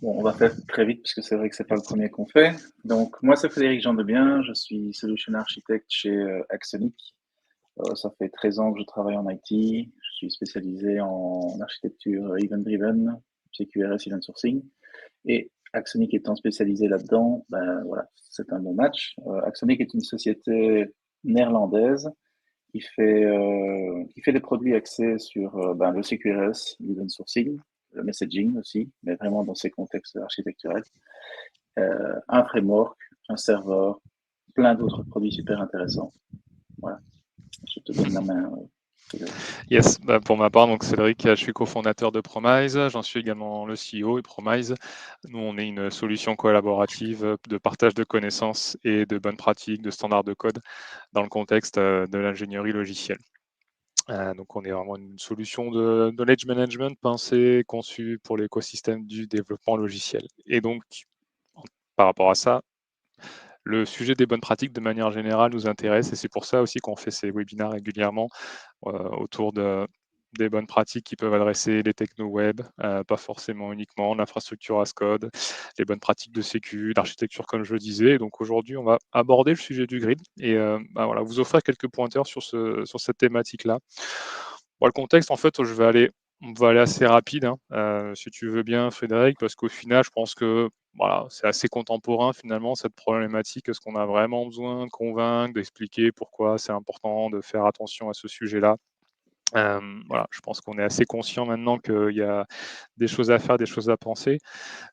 Bon, on va faire très vite parce que c'est vrai que c'est pas le Yes. premier qu'on fait. Donc, moi, c'est Frédéric Gendebien, je suis Solution Architect chez Axonic. Ça fait 13 ans que je travaille en IT. Je suis spécialisé en architecture event-driven, CQRS, event sourcing. Et Axonic étant spécialisé là-dedans, ben voilà, c'est un bon match. Axonic est une société néerlandaise qui fait des produits axés sur ben, le CQRS, l'event sourcing, le messaging aussi, mais vraiment dans ces contextes architecturels. Un framework, un serveur, plein d'autres produits super intéressants. Voilà, je te donne la main, Frédéric. Yes, bah, pour ma part, donc Cédric, je suis cofondateur de Promise, j'en suis également le CEO et Promise. Nous, on est une solution collaborative de partage de connaissances et de bonnes pratiques, de standards de code dans le contexte de l'ingénierie logicielle. Donc, on est vraiment une solution de knowledge management pensée, conçue pour l'écosystème du développement logiciel. Et donc, par rapport à ça, le sujet des bonnes pratiques de manière générale nous intéresse et c'est pour ça aussi qu'on fait ces webinaires régulièrement autour des bonnes pratiques qui peuvent adresser les techno web, pas forcément uniquement l'infrastructure as code, les bonnes pratiques de sécu, d'architecture comme je le disais. Donc aujourd'hui, on va aborder le sujet du grid et bah voilà, vous offrir quelques pointeurs sur cette thématique-là. Bon, le contexte, en fait, on va aller assez rapide, hein, si tu veux bien, Frédéric, parce qu'au final, je pense que voilà, c'est assez contemporain finalement cette problématique. Est-ce qu'on a vraiment besoin de convaincre, d'expliquer pourquoi c'est important de faire attention à ce sujet-là? Voilà, je pense qu'on est assez conscient maintenant qu'il y a des choses à faire, des choses à penser.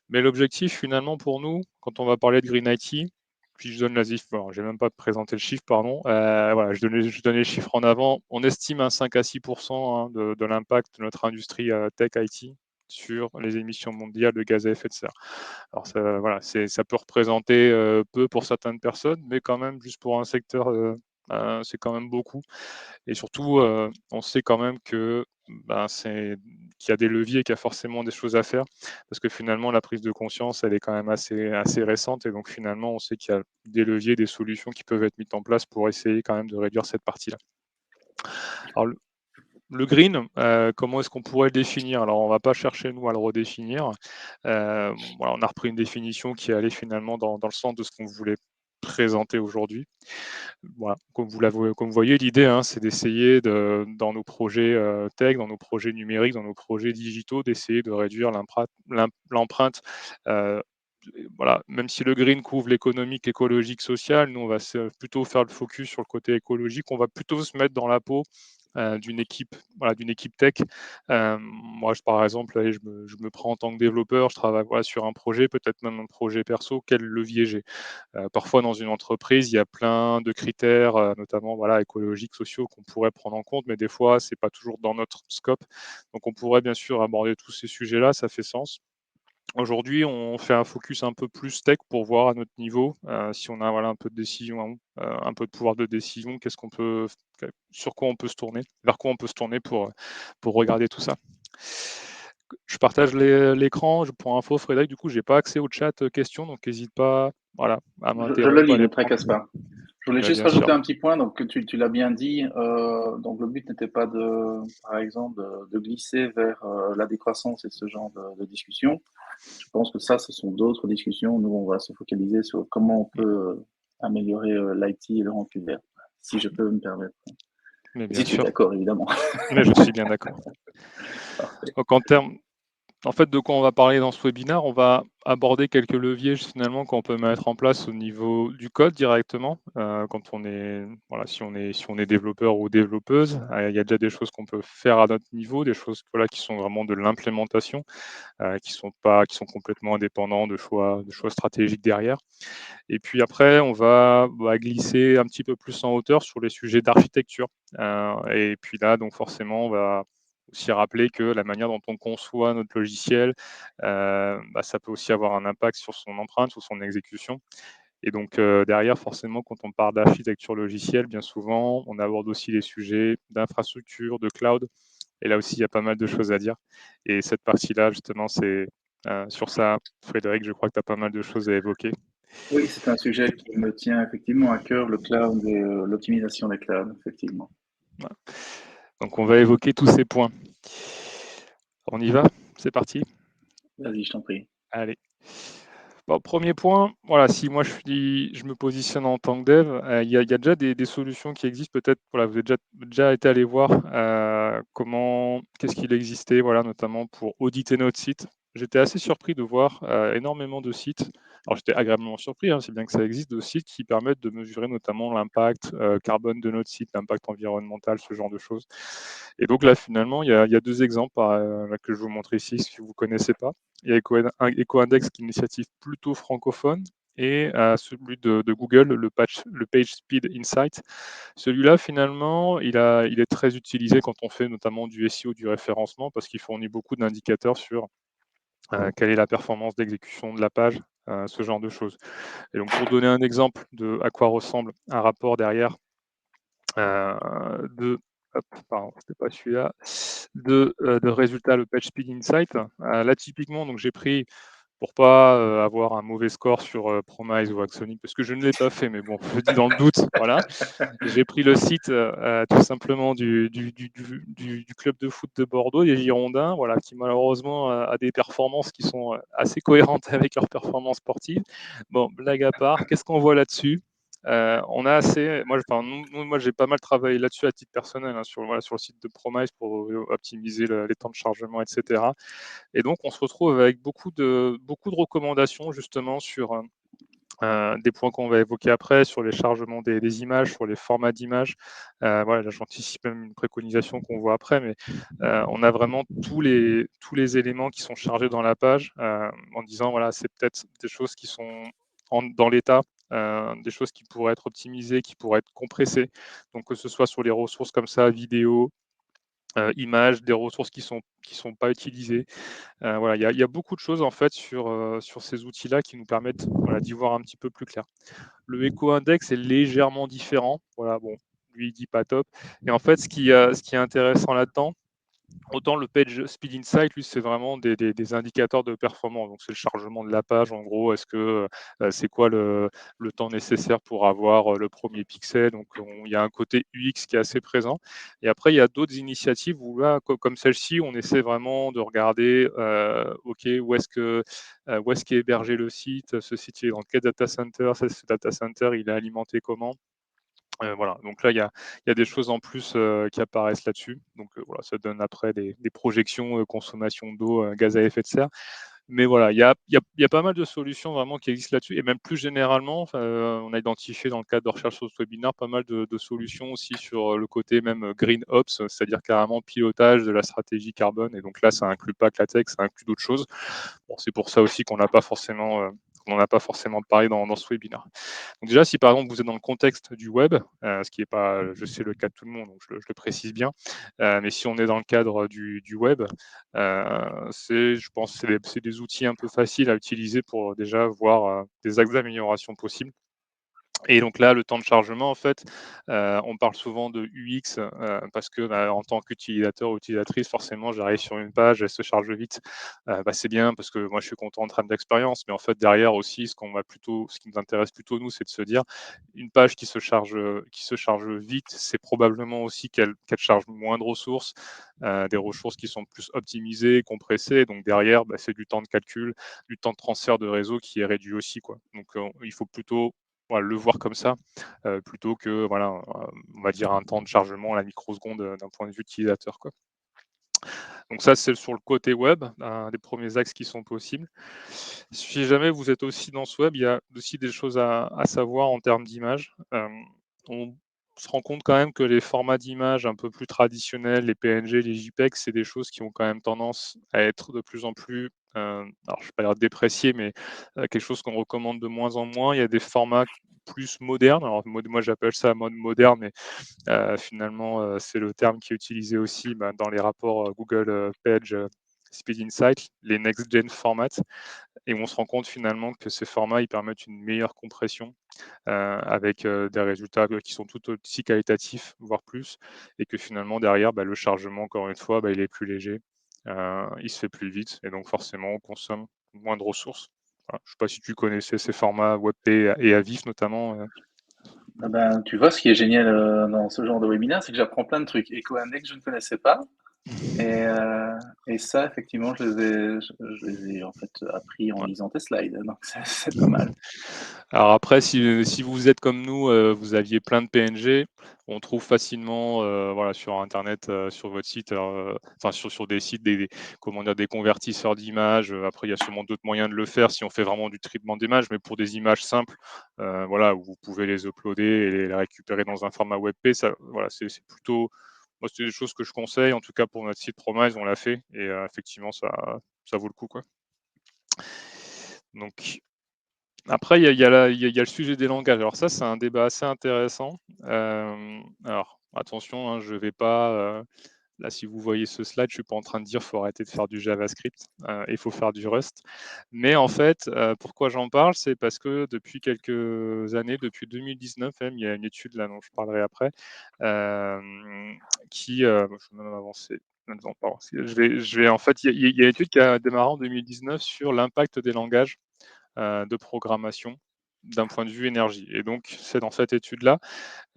Mais l'objectif finalement pour nous, quand on va parler de Green IT, puis je donne la ZIF, bon, j'ai même pas présenté le chiffre, pardon. Voilà, je donne les chiffres en avant. On estime à 5 à 6 hein, de l'impact de notre industrie tech IT sur les émissions mondiales de gaz à effet de serre. Alors ça, voilà, ça peut représenter peu pour certaines personnes, mais quand même, juste pour un secteur, c'est quand même beaucoup. Et surtout, on sait quand même que ben, qu'il y a des leviers, qu'il y a forcément des choses à faire, parce que finalement, la prise de conscience, elle est quand même assez récente, et donc finalement, on sait qu'il y a des leviers, des solutions qui peuvent être mises en place pour essayer quand même de réduire cette partie-là. Alors, le green, comment est-ce qu'on pourrait le définir? Alors, on ne va pas chercher, nous, à le redéfinir. Voilà, on a repris une définition qui allait finalement dans le sens de ce qu'on voulait présenter aujourd'hui. Voilà, comme vous voyez, l'idée, hein, c'est d'essayer dans nos projets tech, dans nos projets numériques, dans nos projets digitaux, d'essayer de réduire l'empreinte. euh, voilà, même si le green couvre l'économique, écologique, social, nous, on va plutôt faire le focus sur le côté écologique. On va plutôt se mettre dans la peau d'une équipe, voilà, d'une équipe tech. Moi, par exemple, allez, je me prends en tant que développeur, je travaille voilà, sur un projet, peut-être même un projet perso, quel levier j'ai. Parfois, dans une entreprise, il y a plein de critères, notamment voilà, écologiques, sociaux, qu'on pourrait prendre en compte, mais des fois, ce n'est pas toujours dans notre scope. Donc, on pourrait bien sûr aborder tous ces sujets-là, ça fait sens. Aujourd'hui, on fait un focus un peu plus tech pour voir à notre niveau si on a voilà, un peu de décision, un peu de pouvoir de décision, sur quoi on peut se tourner, vers quoi on peut se tourner pour regarder tout ça. Je partage l'écran. Pour info, Frédéric, du coup, j'ai pas accès au chat questions, donc n'hésite pas voilà, à Je le m'interrompre, à lis, ne les te tracasse prendre. pas. Je voulais Mais juste bien sûr. rajouter un petit point, donc que tu l'as bien dit. Donc le but n'était pas par exemple, de glisser vers la décroissance et ce genre de discussion. Je pense que ça, ce sont d'autres discussions. Nous, on va se focaliser sur comment on peut améliorer l'IT et le rendre plus vert, si je peux me permettre. Mais Et bien si tu es sûr. d'accord, évidemment. Mais je suis bien d'accord. Parfait. Donc, en fait, de quoi on va parler dans ce webinaire? On va aborder quelques leviers finalement qu'on peut mettre en place au niveau du code directement. Quand on est, voilà, si on est développeur ou développeuse, il y a déjà des choses qu'on peut faire à notre niveau, des choses voilà, qui sont vraiment de l'implémentation, qui sont complètement indépendants de choix stratégiques derrière. Et puis après, on va glisser un petit peu plus en hauteur sur les sujets d'architecture. Et puis là, donc forcément, on va aussi rappeler que la manière dont on conçoit notre logiciel, ça peut aussi avoir un impact sur son empreinte, sur son exécution. Et donc derrière, forcément, quand on parle d'architecture logicielle, bien souvent, on aborde aussi les sujets d'infrastructure, de cloud. Et là aussi, il y a pas mal de choses à dire. Et cette partie-là, justement, c'est sur ça, Frédéric, je crois que tu as pas mal de choses à évoquer. Oui, c'est un sujet qui me tient effectivement à cœur, le cloud et l'optimisation des clouds, effectivement. Voilà. Donc on va évoquer tous ces points. On y va? C'est parti? Vas-y, je t'en prie. Allez. Bon, premier point, voilà, si moi je me positionne en tant que dev, il y a déjà des solutions qui existent peut-être, voilà, vous avez déjà été allé voir qu'est-ce qu'il existait, voilà, notamment pour auditer notre site. J'étais assez surpris de voir énormément de sites. Alors j'étais agréablement surpris, hein, c'est bien que ça existe, de sites qui permettent de mesurer notamment l'impact carbone de notre site, l'impact environnemental, ce genre de choses. Et donc là, finalement, il y a deux exemples là, que je vous montre ici, si vous ne connaissez pas. Il y a EcoIndex, qui est une initiative plutôt francophone, et celui de Google, le PageSpeed Insight. Celui-là, finalement, il est très utilisé quand on fait notamment du SEO, du référencement, parce qu'il fournit beaucoup d'indicateurs sur quelle est la performance d'exécution de la page, ce genre de choses. Et donc, pour donner un exemple de à quoi ressemble un rapport derrière, de hop, pardon, c'était pas celui-là, de résultats, le PageSpeed Insight. Là, typiquement, donc j'ai pris, pour pas avoir un mauvais score sur Promise ou Axonic, parce que je ne l'ai pas fait, mais bon, je le dis dans le doute, voilà. J'ai pris le site tout simplement du club de foot de Bordeaux, des Girondins, voilà, qui malheureusement a des performances qui sont assez cohérentes avec leurs performances sportives. Bon, blague à part, qu'est-ce qu'on voit là-dessus? On a assez, moi j'ai pas mal travaillé là-dessus à titre personnel, hein, voilà, sur le site de Promise pour optimiser les temps de chargement, etc. Et donc on se retrouve avec beaucoup de recommandations justement sur des points qu'on va évoquer après, sur les chargements des images, sur les formats d'images. Voilà, là j'anticipe même une préconisation qu'on voit après, mais on a vraiment tous les éléments qui sont chargés dans la page en disant, voilà, c'est peut-être des choses qui sont dans l'état, des choses qui pourraient être optimisées, qui pourraient être compressées. Donc que ce soit sur les ressources comme ça, vidéo, images, des ressources qui sont pas utilisées. Voilà, il y a beaucoup de choses en fait sur ces outils-là qui nous permettent, voilà, d'y voir un petit peu plus clair. Le Eco-Index est légèrement différent. Voilà, bon, lui, il dit pas top. Et en fait, ce qui est intéressant là-dedans, autant le Page Speed Insight, lui, c'est vraiment des indicateurs de performance. Donc, c'est le chargement de la page. En gros, est-ce que c'est quoi le temps nécessaire pour avoir le premier pixel? Donc, il y a un côté UX qui est assez présent. Et après, il y a d'autres initiatives où là, comme celle-ci, on essaie vraiment de regarder, OK, où est-ce qu'est hébergé le site? Ce site, il est dans quel data center? Ce data center, il est alimenté comment? Voilà, donc là, il y a des choses en plus qui apparaissent là-dessus. Donc voilà, ça donne après des projections consommation d'eau, gaz à effet de serre. Mais voilà, il y a pas mal de solutions vraiment qui existent là-dessus. Et même plus généralement, enfin, on a identifié dans le cadre de recherche sur ce webinaire pas mal de solutions aussi sur le côté même Green Ops, c'est-à-dire carrément pilotage de la stratégie carbone. Et donc là, ça inclut pas que la tech, ça inclut d'autres choses. Bon, c'est pour ça aussi qu'on n'en a pas forcément parlé dans ce webinaire. Donc déjà, si par exemple vous êtes dans le contexte du web, ce qui n'est pas, je sais, le cas de tout le monde, donc je le précise bien, mais si on est dans le cadre du web, je pense, c'est des outils un peu faciles à utiliser pour déjà voir des axes d'amélioration possibles. Et donc là, le temps de chargement, en fait, on parle souvent de UX parce que en tant qu'utilisateur ou utilisatrice, forcément, j'arrive sur une page, elle se charge vite. C'est bien parce que moi, je suis content en termes d'expérience, mais en fait, derrière aussi, ce qui nous intéresse plutôt nous, c'est de se dire une page qui se charge vite, c'est probablement aussi qu'elle charge moins de ressources, des ressources qui sont plus optimisées, compressées. Donc derrière, c'est du temps de calcul, du temps de transfert de réseau qui est réduit aussi, quoi. Donc il faut plutôt, voilà, le voir comme ça, plutôt que, voilà, on va dire un temps de chargement à la microseconde, d'un point de vue utilisateur, quoi. Donc ça, c'est sur le côté web, un des premiers axes qui sont possibles. Si jamais vous êtes aussi dans ce web, il y a aussi des choses à savoir en termes d'image. On se rend compte quand même que les formats d'images un peu plus traditionnels, les PNG, les JPEG, c'est des choses qui ont quand même tendance à être de plus en plus, alors je ne vais pas dire dépréciées, mais quelque chose qu'on recommande de moins en moins. Il y a des formats plus modernes. Alors moi j'appelle ça mode moderne, mais finalement, c'est le terme qui est utilisé aussi dans les rapports Google Page Speed Insight, les Next Gen Formats. Et on se rend compte finalement que ces formats, ils permettent une meilleure compression avec des résultats qui sont tout aussi qualitatifs, voire plus. Et que finalement, derrière, le chargement, encore une fois, il est plus léger, il se fait plus vite. Et donc forcément, on consomme moins de ressources. Voilà. Je ne sais pas si tu connaissais ces formats WebP et AVIF notamment. Ah ben, tu vois, ce qui est génial dans ce genre de webinaire, c'est que j'apprends plein de trucs. EcoIndex, je ne connaissais pas. Et, euh, et ça, effectivement, je les ai en fait appris en Ouais. lisant tes slides, donc c'est pas mal. Alors après, si vous êtes comme nous, vous aviez plein de PNG, on trouve facilement, voilà, sur internet, sur votre site, enfin sur des sites, comment dire, des convertisseurs d'images. Après, il y a sûrement d'autres moyens de le faire si on fait vraiment du traitement d'images, mais pour des images simples, voilà, où vous pouvez les uploader et les récupérer dans un format WebP, ça, voilà, c'est plutôt, moi, c'est des choses que je conseille. En tout cas, pour notre site Promise, on l'a fait et effectivement, ça vaut le coup, quoi. Donc après, il y a le sujet des langages. Alors ça, c'est un débat assez intéressant. Alors attention, hein, je vais pas, là, si vous voyez ce slide, je suis pas en train de dire: «Faut arrêter de faire du JavaScript, et il faut faire du Rust». Mais en fait, pourquoi j'en parle? C'est parce que depuis quelques années, depuis 2019 même, il y a une étude là dont je parlerai après, qui, je vais même avancer là-dedans, pardon. Je vais en fait, il y a une étude qui a démarré en 2019 sur l'impact des langages de programmation d'un point de vue énergie. Et donc, c'est dans cette étude-là,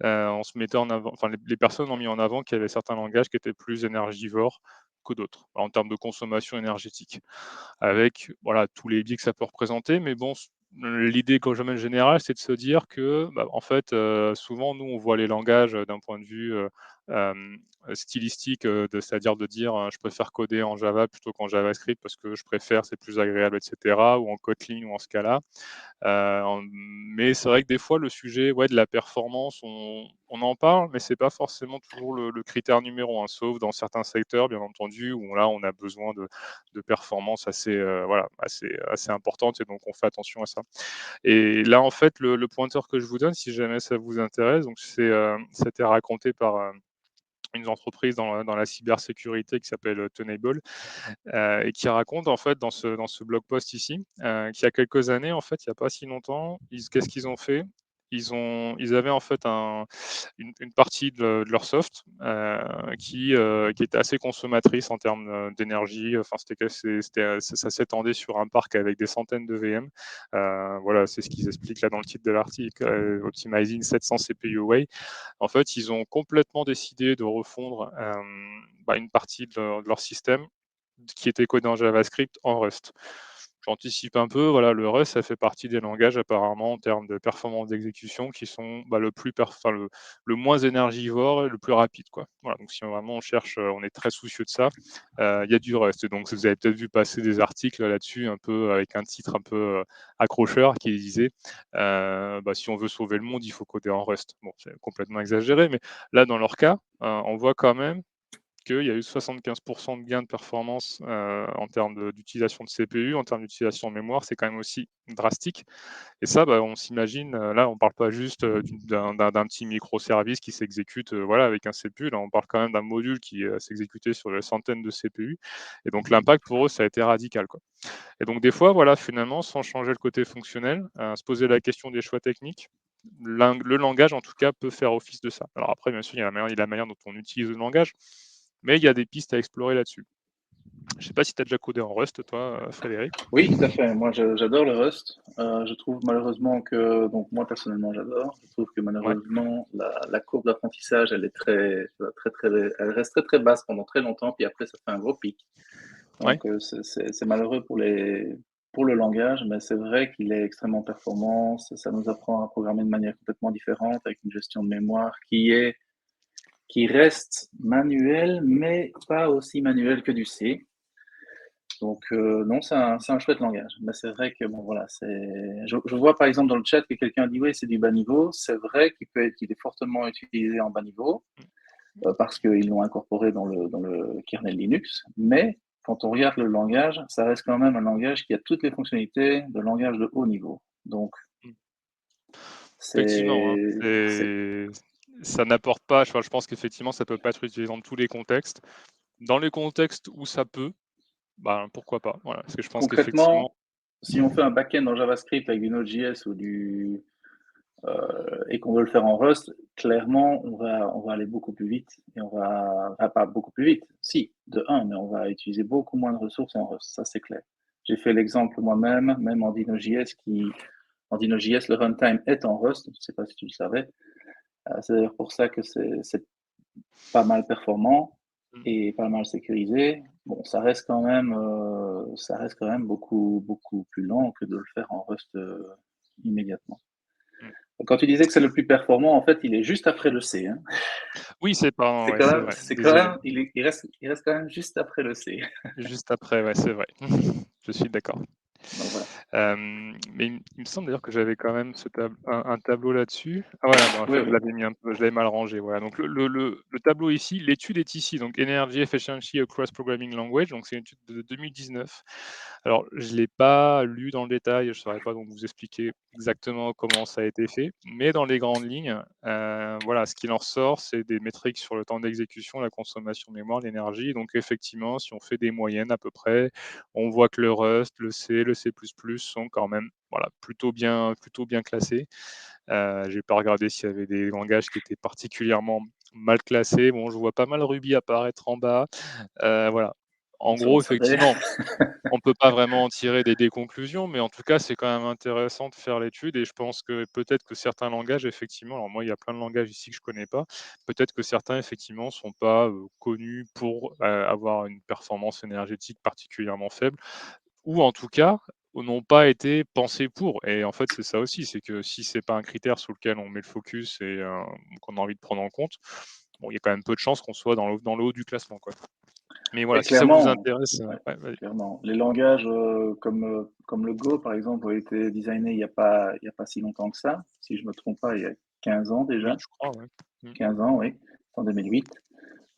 on se mettait en avant, enfin, les personnes ont mis en avant qu'il y avait certains langages qui étaient plus énergivores que d'autres, en termes de consommation énergétique, avec voilà, tous les biais que ça peut représenter. Mais bon, l'idée quand même générale, c'est de se dire que, bah, en fait, souvent, nous, on voit les langages d'un point de vue stylistique, c'est-à-dire de dire je préfère coder en Java plutôt qu'en JavaScript parce que je préfère, c'est plus agréable, etc., ou en Kotlin ou en Scala. Mais c'est vrai que des fois, le sujet, ouais, de la performance, on en parle, mais c'est pas forcément toujours le critère numéro un, sauf dans certains secteurs, bien entendu, où là, on a besoin de performances assez, voilà, assez importantes, et donc on fait attention à ça. Et là, en fait, le pointeur que je vous donne, si jamais ça vous intéresse, donc c'était raconté par une entreprise dans la cybersécurité qui s'appelle Tenable, et qui raconte en fait dans ce blog post ici, qu'il y a quelques années, en fait, il n'y a pas si longtemps, qu'est-ce qu'ils ont fait? Ils avaient en fait une partie de leur soft, qui était assez consommatrice en termes d'énergie. Enfin, ça s'étendait sur un parc avec des centaines de VM. Voilà, c'est ce qu'ils expliquent là dans le titre de l'article, Optimizing 700 CPU Way. En fait, ils ont complètement décidé de refondre une partie de leur système qui était codé en JavaScript en Rust. J'anticipe un peu, voilà, le Rust, ça fait partie des langages apparemment en termes de performance d'exécution qui sont le moins énergivore et le plus rapide, quoi. Voilà, donc si vraiment on cherche, on est très soucieux de ça, il y a du Rust. Et donc vous avez peut-être vu passer des articles là-dessus, un peu avec un titre un peu accrocheur qui disait si on veut sauver le monde, il faut coder en Rust. Bon, c'est complètement exagéré, mais là, dans leur cas, on voit quand même qu'il y a eu 75% de gains de performance en termes d'utilisation de CPU, en termes d'utilisation de mémoire, c'est quand même aussi drastique. Et ça, on s'imagine, là, on ne parle pas juste d'un petit microservice qui s'exécute voilà, avec un CPU, là, on parle quand même d'un module qui s'exécutait sur des centaines de CPU. Et donc l'impact pour eux, ça a été radical, quoi. Et donc des fois, voilà, finalement, sans changer le côté fonctionnel, se poser la question des choix techniques, le langage, en tout cas, peut faire office de ça. Alors après, bien sûr, il y a la manière dont on utilise le langage, mais il y a des pistes à explorer là-dessus. Je ne sais pas si tu as déjà codé en Rust, toi, Frédéric. Oui, tout à fait. Moi, j'adore le Rust. Je trouve malheureusement que, donc moi personnellement, j'adore. Je trouve que Ouais, malheureusement, la courbe d'apprentissage, elle est elle reste très très basse pendant très longtemps, puis après, ça fait un gros pic. ouais. Donc, c'est malheureux pour le langage, mais c'est vrai qu'il est extrêmement performant. Ça nous apprend à programmer de manière complètement différente, avec une gestion de mémoire qui reste manuelle, mais pas aussi manuelle que du C. Donc, non, c'est un chouette langage. Mais c'est vrai que, bon, voilà, je vois par exemple dans le chat que quelqu'un dit, oui, c'est du bas niveau. C'est vrai qu'il est fortement utilisé en bas niveau, parce qu'ils l'ont incorporé dans le kernel Linux. Mais quand on regarde le langage, ça reste quand même un langage qui a toutes les fonctionnalités de langage de haut niveau. Donc, Mm. Effectivement, hein, c'est, c'est ça n'apporte pas, je pense qu'effectivement, ça ne peut pas être utilisé dans tous les contextes. Dans les contextes où ça peut, pourquoi pas. Voilà, parce que je pense qu'effectivement, concrètement, si on fait un backend en JavaScript avec du Node.js et qu'on veut le faire en Rust, clairement, on va aller beaucoup plus vite. Et pas beaucoup plus vite, si, de un, mais on va utiliser beaucoup moins de ressources en Rust, ça c'est clair. J'ai fait l'exemple moi-même, même en Dino.js, en Dino.js, le runtime est en Rust, je ne sais pas si tu le savais. C'est d'ailleurs pour ça que c'est pas mal performant. et pas mal sécurisé. Bon, ça reste quand même beaucoup plus lent que de le faire en Rust immédiatement. Mmh. Quand tu disais que c'est le plus performant, en fait, il est juste après le C. Hein. Oui, c'est pas ouais, c'est vrai, Quand désolé. même, il reste quand même juste après le C. Juste après, ouais, c'est vrai. Je suis d'accord. Donc voilà. Mais il me semble d'ailleurs que j'avais quand même un tableau là-dessus. Ah voilà, bah, en Oui, fait, je oui. l'avais mis un peu, je l'avais mal rangé, voilà. Donc le tableau ici, l'étude est ici, donc Energy Efficiency Across Programming Language, donc c'est une étude de 2019. Alors, je l'ai pas lu dans le détail, je ne saurais pas donc vous expliquer exactement comment ça a été fait, mais dans les grandes lignes, voilà, ce qu'il en ressort, c'est des métriques sur le temps d'exécution, la consommation de mémoire, l'énergie. Donc effectivement, si on fait des moyennes à peu près, on voit que le Rust, le C, le C++ sont quand même, voilà, plutôt bien classés. J'ai pas regardé s'il y avait des langages qui étaient particulièrement mal classés. Bon, je vois pas mal Ruby apparaître en bas. Voilà. En Ça, on gros, savait. effectivement, on peut pas vraiment en tirer des conclusions, mais en tout cas, c'est quand même intéressant de faire l'étude et je pense que peut-être que certains langages, effectivement, alors moi, il y a plein de langages ici que je connais pas, peut-être que certains, effectivement, sont pas connus pour avoir une performance énergétique particulièrement faible, ou en tout cas, n'ont pas été pensés pour. Et en fait, c'est ça aussi, c'est que si c'est pas un critère sur lequel on met le focus et qu'on a envie de prendre en compte, bon, il y a quand même peu de chances qu'on soit dans le haut du classement, quoi. Mais voilà, Et si ça vous clairement, intéresse, ouais, ouais, vas-y. clairement. Les langages comme le Go, par exemple, ont été designés il y a pas si longtemps que ça. Si je me trompe pas, il y a 15 ans Oui, déjà. je crois, ouais. 15 ans, oui, en 2008.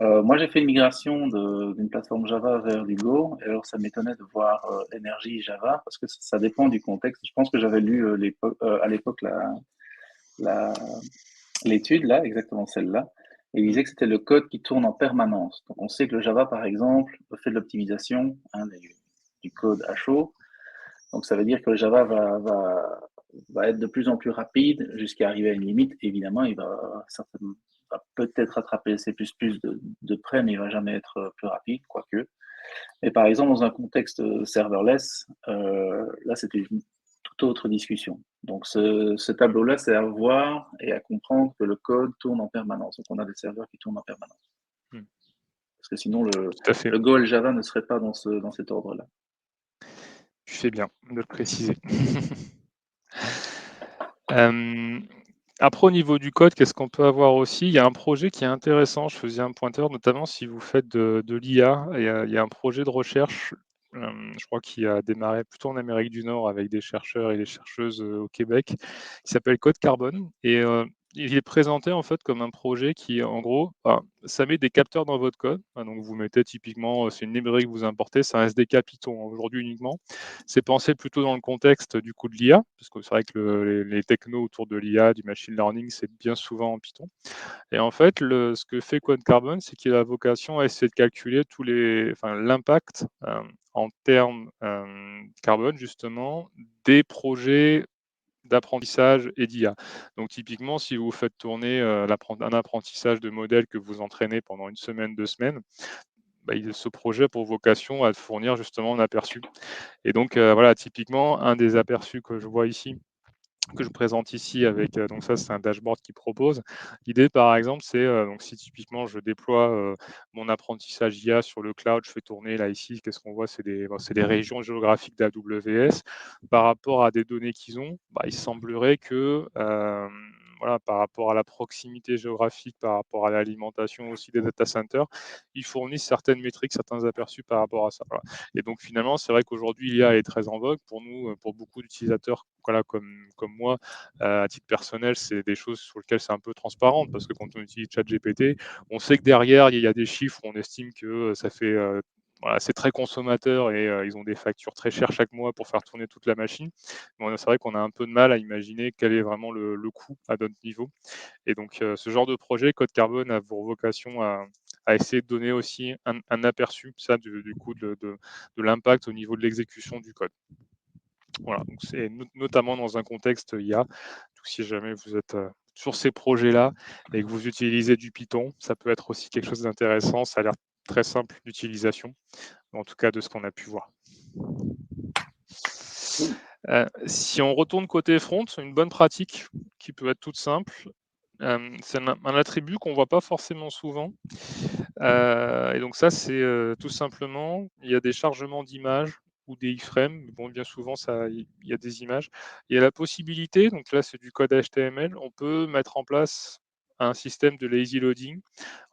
Moi, j'ai fait une migration d'une plateforme Java vers du Go. Et alors, ça m'étonnait de voir Energy Java parce que ça dépend du contexte. Je pense que j'avais lu à l'époque la, l'étude, là, exactement celle-là. Et il Mmh. disait que c'était le code qui tourne en permanence. Donc, on sait que le Java, par exemple, fait de l'optimisation du code à chaud. Donc, ça veut dire que le Java va être de plus en plus rapide jusqu'à arriver à une limite. Évidemment, il va certainement va peut-être rattraper C++ de près, mais il va jamais être plus rapide, quoique. Mais par exemple, dans un contexte serverless, là, c'était une toute autre discussion. Donc, ce tableau-là, c'est à voir et à comprendre que le code tourne en permanence. Donc, on a des serveurs qui tournent en permanence. Mmh. Parce que sinon, Tout à fait. le Go et le Java ne seraient pas dans cet ordre-là. Tu fais bien de le préciser. Hem, Après au niveau du code, qu'est-ce qu'on peut avoir aussi? Il y a un projet qui est intéressant, je faisais un pointeur, notamment si vous faites de l'IA. Il y a un projet de recherche, je crois qui a démarré plutôt en Amérique du Nord avec des chercheurs et des chercheuses, au Québec, qui s'appelle Code Carbone et il est présenté en fait comme un projet qui en gros, ça met des capteurs dans votre code, donc vous mettez typiquement, c'est une librairie que vous importez, c'est un SDK Python aujourd'hui uniquement. C'est pensé plutôt dans le contexte du coup de l'IA, parce que c'est vrai que les technos autour de l'IA, du machine learning, c'est bien souvent en Python. Et en fait, ce que fait Code Carbone, c'est qu'il a vocation à essayer de calculer l'impact en termes carbone, justement, des projets d'apprentissage et d'IA. Donc typiquement, si vous faites tourner un apprentissage de modèle que vous entraînez pendant une semaine, 2 semaines, bah, ce projet a pour vocation à fournir justement un aperçu. Et donc, voilà, typiquement, un des aperçus que je vois ici, que je présente ici avec, donc ça, c'est un dashboard qui propose. L'idée, par exemple, c'est, donc si typiquement je déploie, mon apprentissage IA sur le cloud, je fais tourner là ici, qu'est-ce qu'on voit? C'est des régions géographiques d'AWS. Par rapport à des données qu'ils ont, bah, il semblerait que, voilà, par rapport à la proximité géographique, par rapport à l'alimentation aussi des data centers, ils fournissent certaines métriques, certains aperçus par rapport à ça, voilà. Et donc finalement, c'est vrai qu'aujourd'hui, l'IA est très en vogue. Pour nous, pour beaucoup d'utilisateurs, voilà, comme moi, à titre personnel, c'est des choses sur lesquelles c'est un peu transparent parce que quand on utilise ChatGPT, on sait que derrière, il y a des chiffres, on estime que ça fait, voilà, c'est très consommateur et ils ont des factures très chères chaque mois pour faire tourner toute la machine. Bon, c'est vrai qu'on a un peu de mal à imaginer quel est vraiment le coût à notre niveau. Et donc, ce genre de projet, Code Carbone a pour vocation à essayer de donner aussi un aperçu, ça, du coup, de l'impact au niveau de l'exécution du code. Voilà, donc c'est notamment dans un contexte IA. Donc, si jamais vous êtes sur ces projets-là et que vous utilisez du Python, ça peut être aussi quelque chose d'intéressant. Ça a l'air très simple d'utilisation, en tout cas de ce qu'on a pu voir. Cool. Si on retourne côté front, une bonne pratique qui peut être toute simple, C'est un attribut qu'on voit pas forcément souvent. Et donc ça, c'est tout simplement, il y a des chargements d'images ou des iframes. Bon, bien souvent, il y a des images. Il y a la possibilité, donc là, c'est du code HTML, on peut mettre en place un système de lazy loading.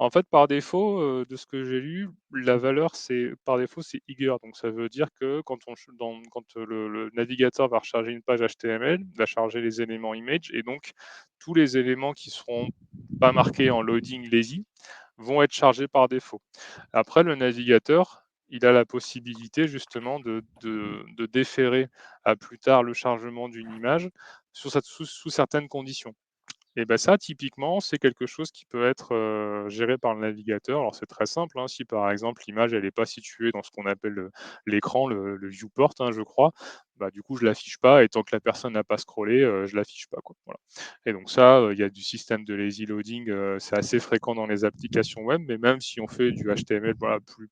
En fait, par défaut, de ce que j'ai lu, la valeur, c'est par défaut, c'est eager. Donc ça veut dire que quand le navigateur va recharger une page HTML, il va charger les éléments image et donc tous les éléments qui seront pas marqués en loading lazy vont être chargés par défaut. Après, le navigateur, il a la possibilité justement de déférer à plus tard le chargement d'une image sous certaines conditions. Et ben ça, typiquement, c'est quelque chose qui peut être géré par le navigateur. Alors c'est très simple, hein. Si par exemple l'image elle n'est pas située dans ce qu'on appelle l'écran, le viewport, hein, je crois, bah, du coup je l'affiche pas et tant que la personne n'a pas scrollé, je l'affiche pas, quoi. Voilà. Et donc ça, il y a du système de lazy loading, c'est assez fréquent dans les applications web, mais même si on fait du HTML, voilà, plus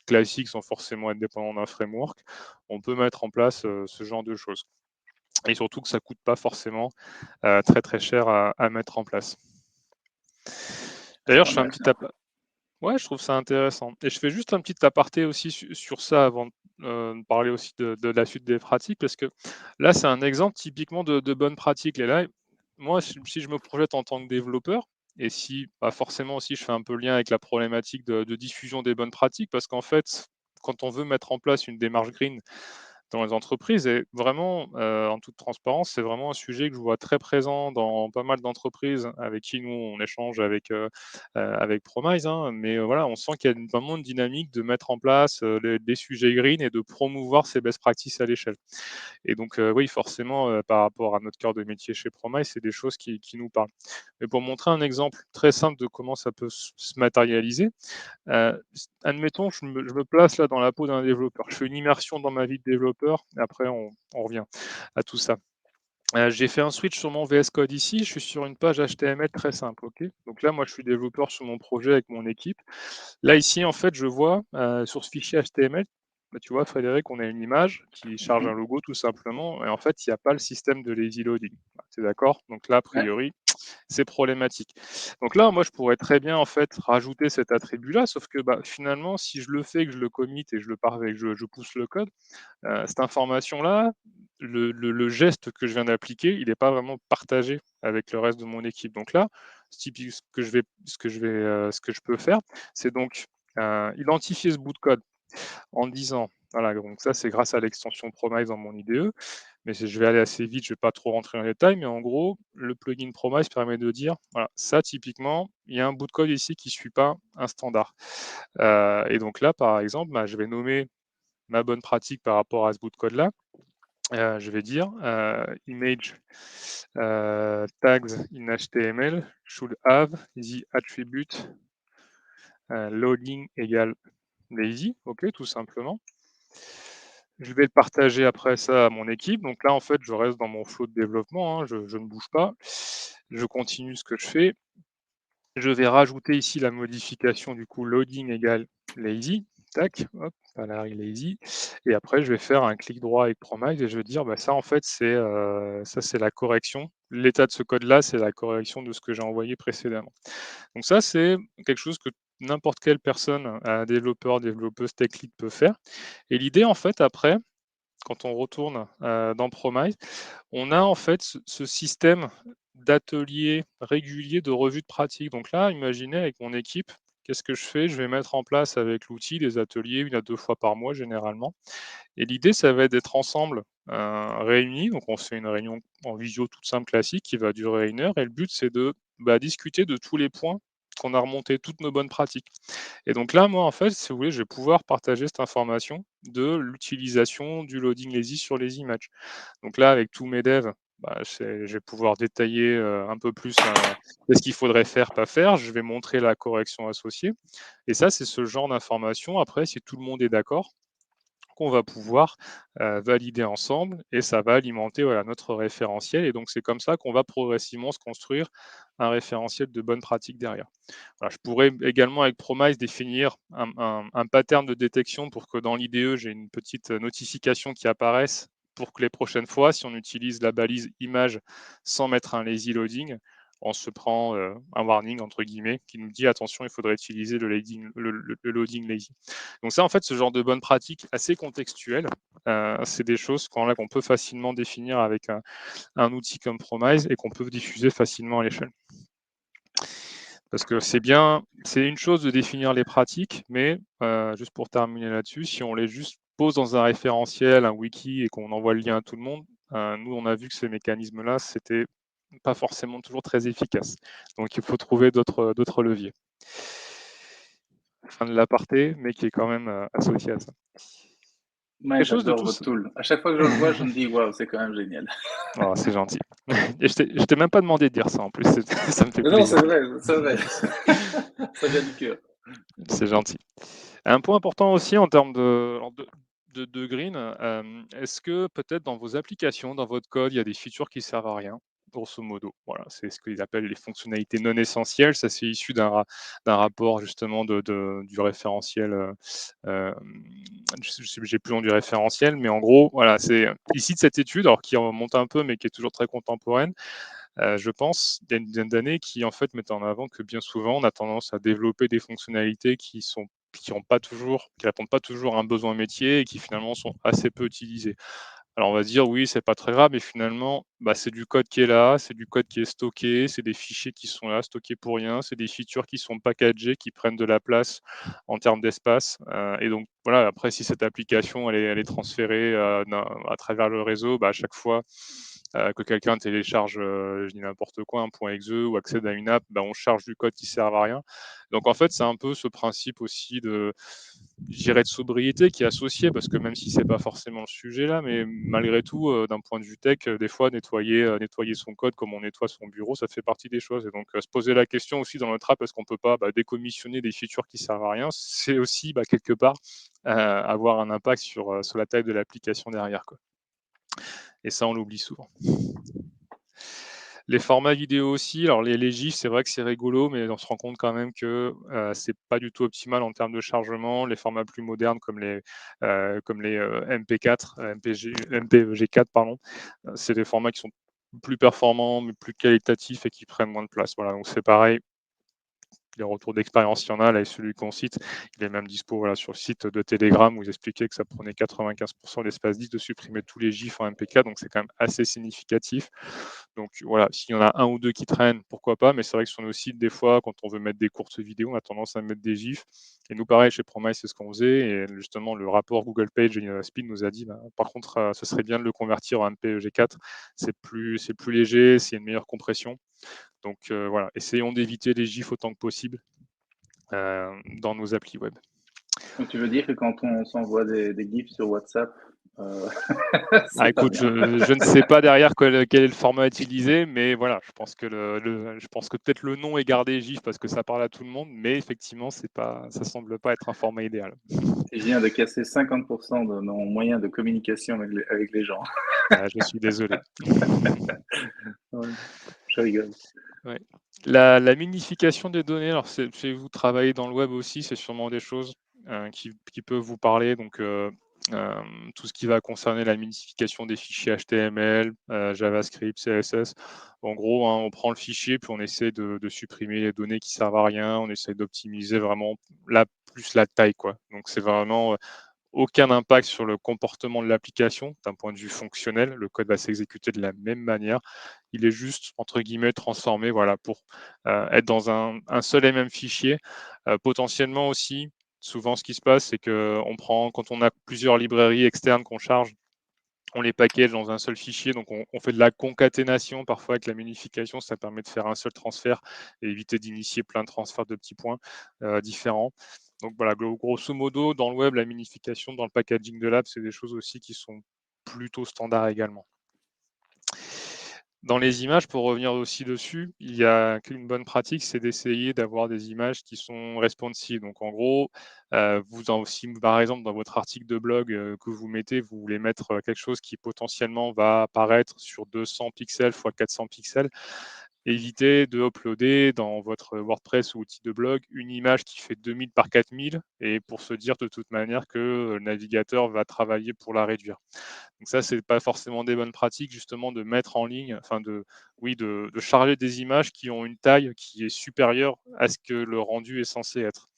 classique sans forcément être dépendant d'un framework, on peut mettre en place ce genre de choses. Et surtout que ça coûte pas forcément très très cher à mettre en place. D'ailleurs, je fais un petit Intéressant. ouais, je trouve ça intéressant. Et je fais juste un petit aparté aussi sur ça avant de parler aussi de la suite des pratiques, parce que là, c'est un exemple typiquement de bonne pratique. Et là, moi, si je me projette en tant que développeur, et si bah, forcément aussi je fais un peu le lien avec la problématique de diffusion des bonnes pratiques, parce qu'en fait, quand on veut mettre en place une démarche green dans les entreprises et vraiment, en toute transparence, c'est vraiment un sujet que je vois très présent dans pas mal d'entreprises avec qui nous on échange avec Promise, hein. Mais, voilà, on sent qu'il y a vraiment une dynamique de mettre en place, des sujets green et de promouvoir ces best practices à l'échelle. Et donc, oui, forcément, par rapport à notre cœur de métier chez Promise, c'est des choses qui nous parlent. Mais pour montrer un exemple très simple de comment ça peut se matérialiser, admettons, je me place là dans la peau d'un développeur. Je fais une immersion dans ma vie de développeur et après on revient à tout ça. J'ai fait un switch sur mon VS Code ici, je suis sur une page HTML très simple, OK? Donc là, moi, je suis développeur sur mon projet avec mon équipe. Là, ici, en fait, je vois, sur ce fichier HTML, bah, tu vois, Frédéric, on a une image qui charge Mhm. un logo tout simplement et en fait, il n'y a pas le système de lazy loading. Tu es d'accord? Donc là, a Ouais. priori, c'est problématique. Donc là, moi, je pourrais très bien en fait rajouter cet attribut-là, sauf que bah, finalement, si je le fais, que je le commit et que je pousse le code, cette information-là, le geste que je viens d'appliquer, il n'est pas vraiment partagé avec le reste de mon équipe. Donc là, ce que je peux faire, c'est donc identifier ce bout de code en disant, voilà, donc ça c'est grâce à l'extension Promise dans mon IDE, mais je vais aller assez vite, je ne vais pas trop rentrer dans les détails, mais en gros, le plugin Promise permet de dire, voilà, ça typiquement, il y a un bout de code ici qui ne suit pas un standard. Et donc là, par exemple, bah, je vais nommer ma bonne pratique par rapport à ce bout de code-là. Je vais dire image tags in HTML should have the attribute loading égale lazy, ok, tout simplement. Je vais le partager après ça à mon équipe. Donc là, en fait, je reste dans mon flow de développement, hein, je ne bouge pas. Je continue ce que je fais. Je vais rajouter ici la modification du coup loading égale lazy. Tac, hop, salary lazy. Et après, je vais faire un clic droit avec Promise et je vais dire, bah, ça en fait, ça c'est la correction. L'état de ce code-là, c'est la correction de ce que j'ai envoyé précédemment. Donc ça, c'est quelque chose que n'importe quelle personne, un développeur, développeuse tech lead peut faire. Et l'idée, en fait, après, quand on retourne dans Promise, on a en fait ce système d'ateliers réguliers de revue de pratique. Donc là, imaginez avec mon équipe, qu'est-ce que je fais? Je vais mettre en place avec l'outil des ateliers 1 à 2 fois par mois généralement. Et l'idée, ça va être d'être ensemble réunis. Donc on se fait une réunion en visio toute simple classique qui va durer 1 heure. Et le but, c'est de discuter de tous les points qu'on a remontés, toutes nos bonnes pratiques. Et donc là, moi, en fait, si vous voulez, je vais pouvoir partager cette information de l'utilisation du loading lazy sur les images. Donc là, avec tous mes devs, je vais pouvoir détailler un peu plus qu'est-ce qu'il faudrait faire, pas faire. Je vais montrer la correction associée. Et ça, c'est ce genre d'information. Après, si tout le monde est d'accord, qu'on va pouvoir valider ensemble et ça va alimenter voilà, notre référentiel. Et donc, c'est comme ça qu'on va progressivement se construire un référentiel de bonne pratique derrière. Voilà, je pourrais également avec Promise définir un pattern de détection pour que dans l'IDE, j'ai une petite notification qui apparaisse pour que les prochaines fois, si on utilise la balise image sans mettre un lazy loading, on se prend un warning entre guillemets qui nous dit attention, il faudrait utiliser le loading lazy. Donc ça, en fait, ce genre de bonnes pratiques assez contextuelles, c'est des choses qu'on peut facilement définir avec un outil comme Promise et qu'on peut diffuser facilement à l'échelle. Parce que c'est une chose de définir les pratiques, mais juste pour terminer là-dessus, si on les juste pose dans un référentiel, un wiki et qu'on envoie le lien à tout le monde, nous on a vu que ces mécanismes-là, c'était pas forcément toujours très efficace. Donc il faut trouver d'autres leviers. Fin de l'aparté, mais qui est quand même associé à ça. Ouais, Quelque chose de j'adore tout. votre tool. À chaque fois que je le vois, je me dis, waouh, c'est quand même génial. Oh, c'est gentil. Et je t'ai même pas demandé de dire ça en plus, ça me fait Mais non, plaisir. c'est vrai, c'est vrai. Ça vient du cœur. C'est gentil. Un point important aussi en termes de green, est-ce que peut-être dans vos applications, dans votre code, il y a des features qui servent à rien? Grosso modo, voilà, c'est ce qu'ils appellent les fonctionnalités non essentielles. Ça, c'est issu d'un rapport justement du référentiel, j'ai plus le nom du référentiel, mais en gros, voilà, c'est ici de cette étude, alors qui remonte un peu, mais qui est toujours très contemporaine. Je pense, il y a une dizaine d'années, qui en fait mettent en avant que bien souvent, on a tendance à développer des fonctionnalités qui répondent pas toujours à un besoin métier et qui finalement sont assez peu utilisées. Alors on va se dire oui, c'est pas très grave, mais finalement, bah, c'est du code qui est là, c'est du code qui est stocké, c'est des fichiers qui sont là, stockés pour rien, c'est des features qui sont packagées, qui prennent de la place en termes d'espace. Et donc voilà, après si cette application elle est transférée à travers le réseau, bah, à chaque fois que quelqu'un télécharge, je dis n'importe quoi, un .exe ou accède à une app, bah, on charge du code qui sert à rien. Donc en fait, c'est un peu ce principe aussi je dirais de sobriété qui est associé, parce que même si c'est pas forcément le sujet là, mais malgré tout, d'un point de vue tech, des fois nettoyer son code comme on nettoie son bureau, ça fait partie des choses. Et donc se poser la question aussi dans notre app, est-ce qu'on peut pas décommissionner des features qui servent à rien? C'est aussi quelque part avoir un impact sur la taille de l'application derrière, quoi. Et ça, on l'oublie souvent. Les formats vidéo aussi, alors les GIFs, c'est vrai que c'est rigolo, mais on se rend compte quand même que c'est pas du tout optimal en termes de chargement. Les formats plus modernes comme les MP4, MPG4, pardon, c'est des formats qui sont plus performants, mais plus qualitatifs et qui prennent moins de place. Voilà, donc c'est pareil. Les retours d'expérience, il y en a. Là, et celui qu'on cite, il est même dispo sur le site de Telegram où ils expliquaient que ça prenait 95% de l'espace disque de supprimer tous les GIFs en MP4, donc c'est quand même assez significatif. Donc voilà, s'il y en a un ou deux qui traînent, pourquoi pas, mais c'est vrai que sur nos sites, des fois, quand on veut mettre des courtes vidéos, on a tendance à mettre des GIFs. Et nous, pareil, chez Promise, c'est ce qu'on faisait. Et justement, le rapport Google Page et Speed nous a dit, par contre, ce serait bien de le convertir en MPEG4. C'est plus léger, c'est une meilleure compression. Donc voilà, essayons d'éviter les GIFs autant que possible dans nos applis web. Donc, tu veux dire que quand on s'envoie des GIFs sur WhatsApp, c'est pas Écoute, bien. je ne sais pas derrière quel est le format utilisé, mais voilà, je pense que peut-être le nom est gardé GIF parce que ça parle à tout le monde, mais effectivement, ça semble pas être un format idéal. Je viens de casser 50% de mon moyen de communication avec les gens. Je suis désolé. Ouais, je rigole. Ouais. La minification des données, alors si vous travaillez dans le web aussi, c'est sûrement des choses qui peuvent vous parler. Donc, tout ce qui va concerner la minification des fichiers HTML, JavaScript, CSS. En gros, hein, on prend le fichier, puis on essaie de supprimer les données qui servent à rien. On essaie d'optimiser vraiment plus la taille, quoi. Donc, c'est vraiment aucun impact sur le comportement de l'application d'un point de vue fonctionnel. Le code va s'exécuter de la même manière. Il est juste, entre guillemets, transformé voilà, pour être dans un seul et même fichier. Potentiellement aussi, souvent ce qui se passe, c'est quand on a plusieurs librairies externes qu'on charge, on les package dans un seul fichier, donc on fait de la concaténation parfois avec la minification, ça permet de faire un seul transfert et éviter d'initier plein de transferts de petits points différents. Donc voilà, grosso modo, dans le web, la minification, dans le packaging de l'app, c'est des choses aussi qui sont plutôt standards également. Dans les images, pour revenir aussi dessus, il y a une bonne pratique, c'est d'essayer d'avoir des images qui sont responsives. Donc en gros, si par exemple dans votre article de blog que vous mettez, vous voulez mettre quelque chose qui potentiellement va apparaître sur 200 pixels x 400 pixels, évitez de uploader dans votre WordPress ou outil de blog une image qui fait 2000 par 4000 et pour se dire de toute manière que le navigateur va travailler pour la réduire. Donc ça, c'est pas forcément des bonnes pratiques justement de mettre en ligne, enfin de charger des images qui ont une taille qui est supérieure à ce que le rendu est censé être.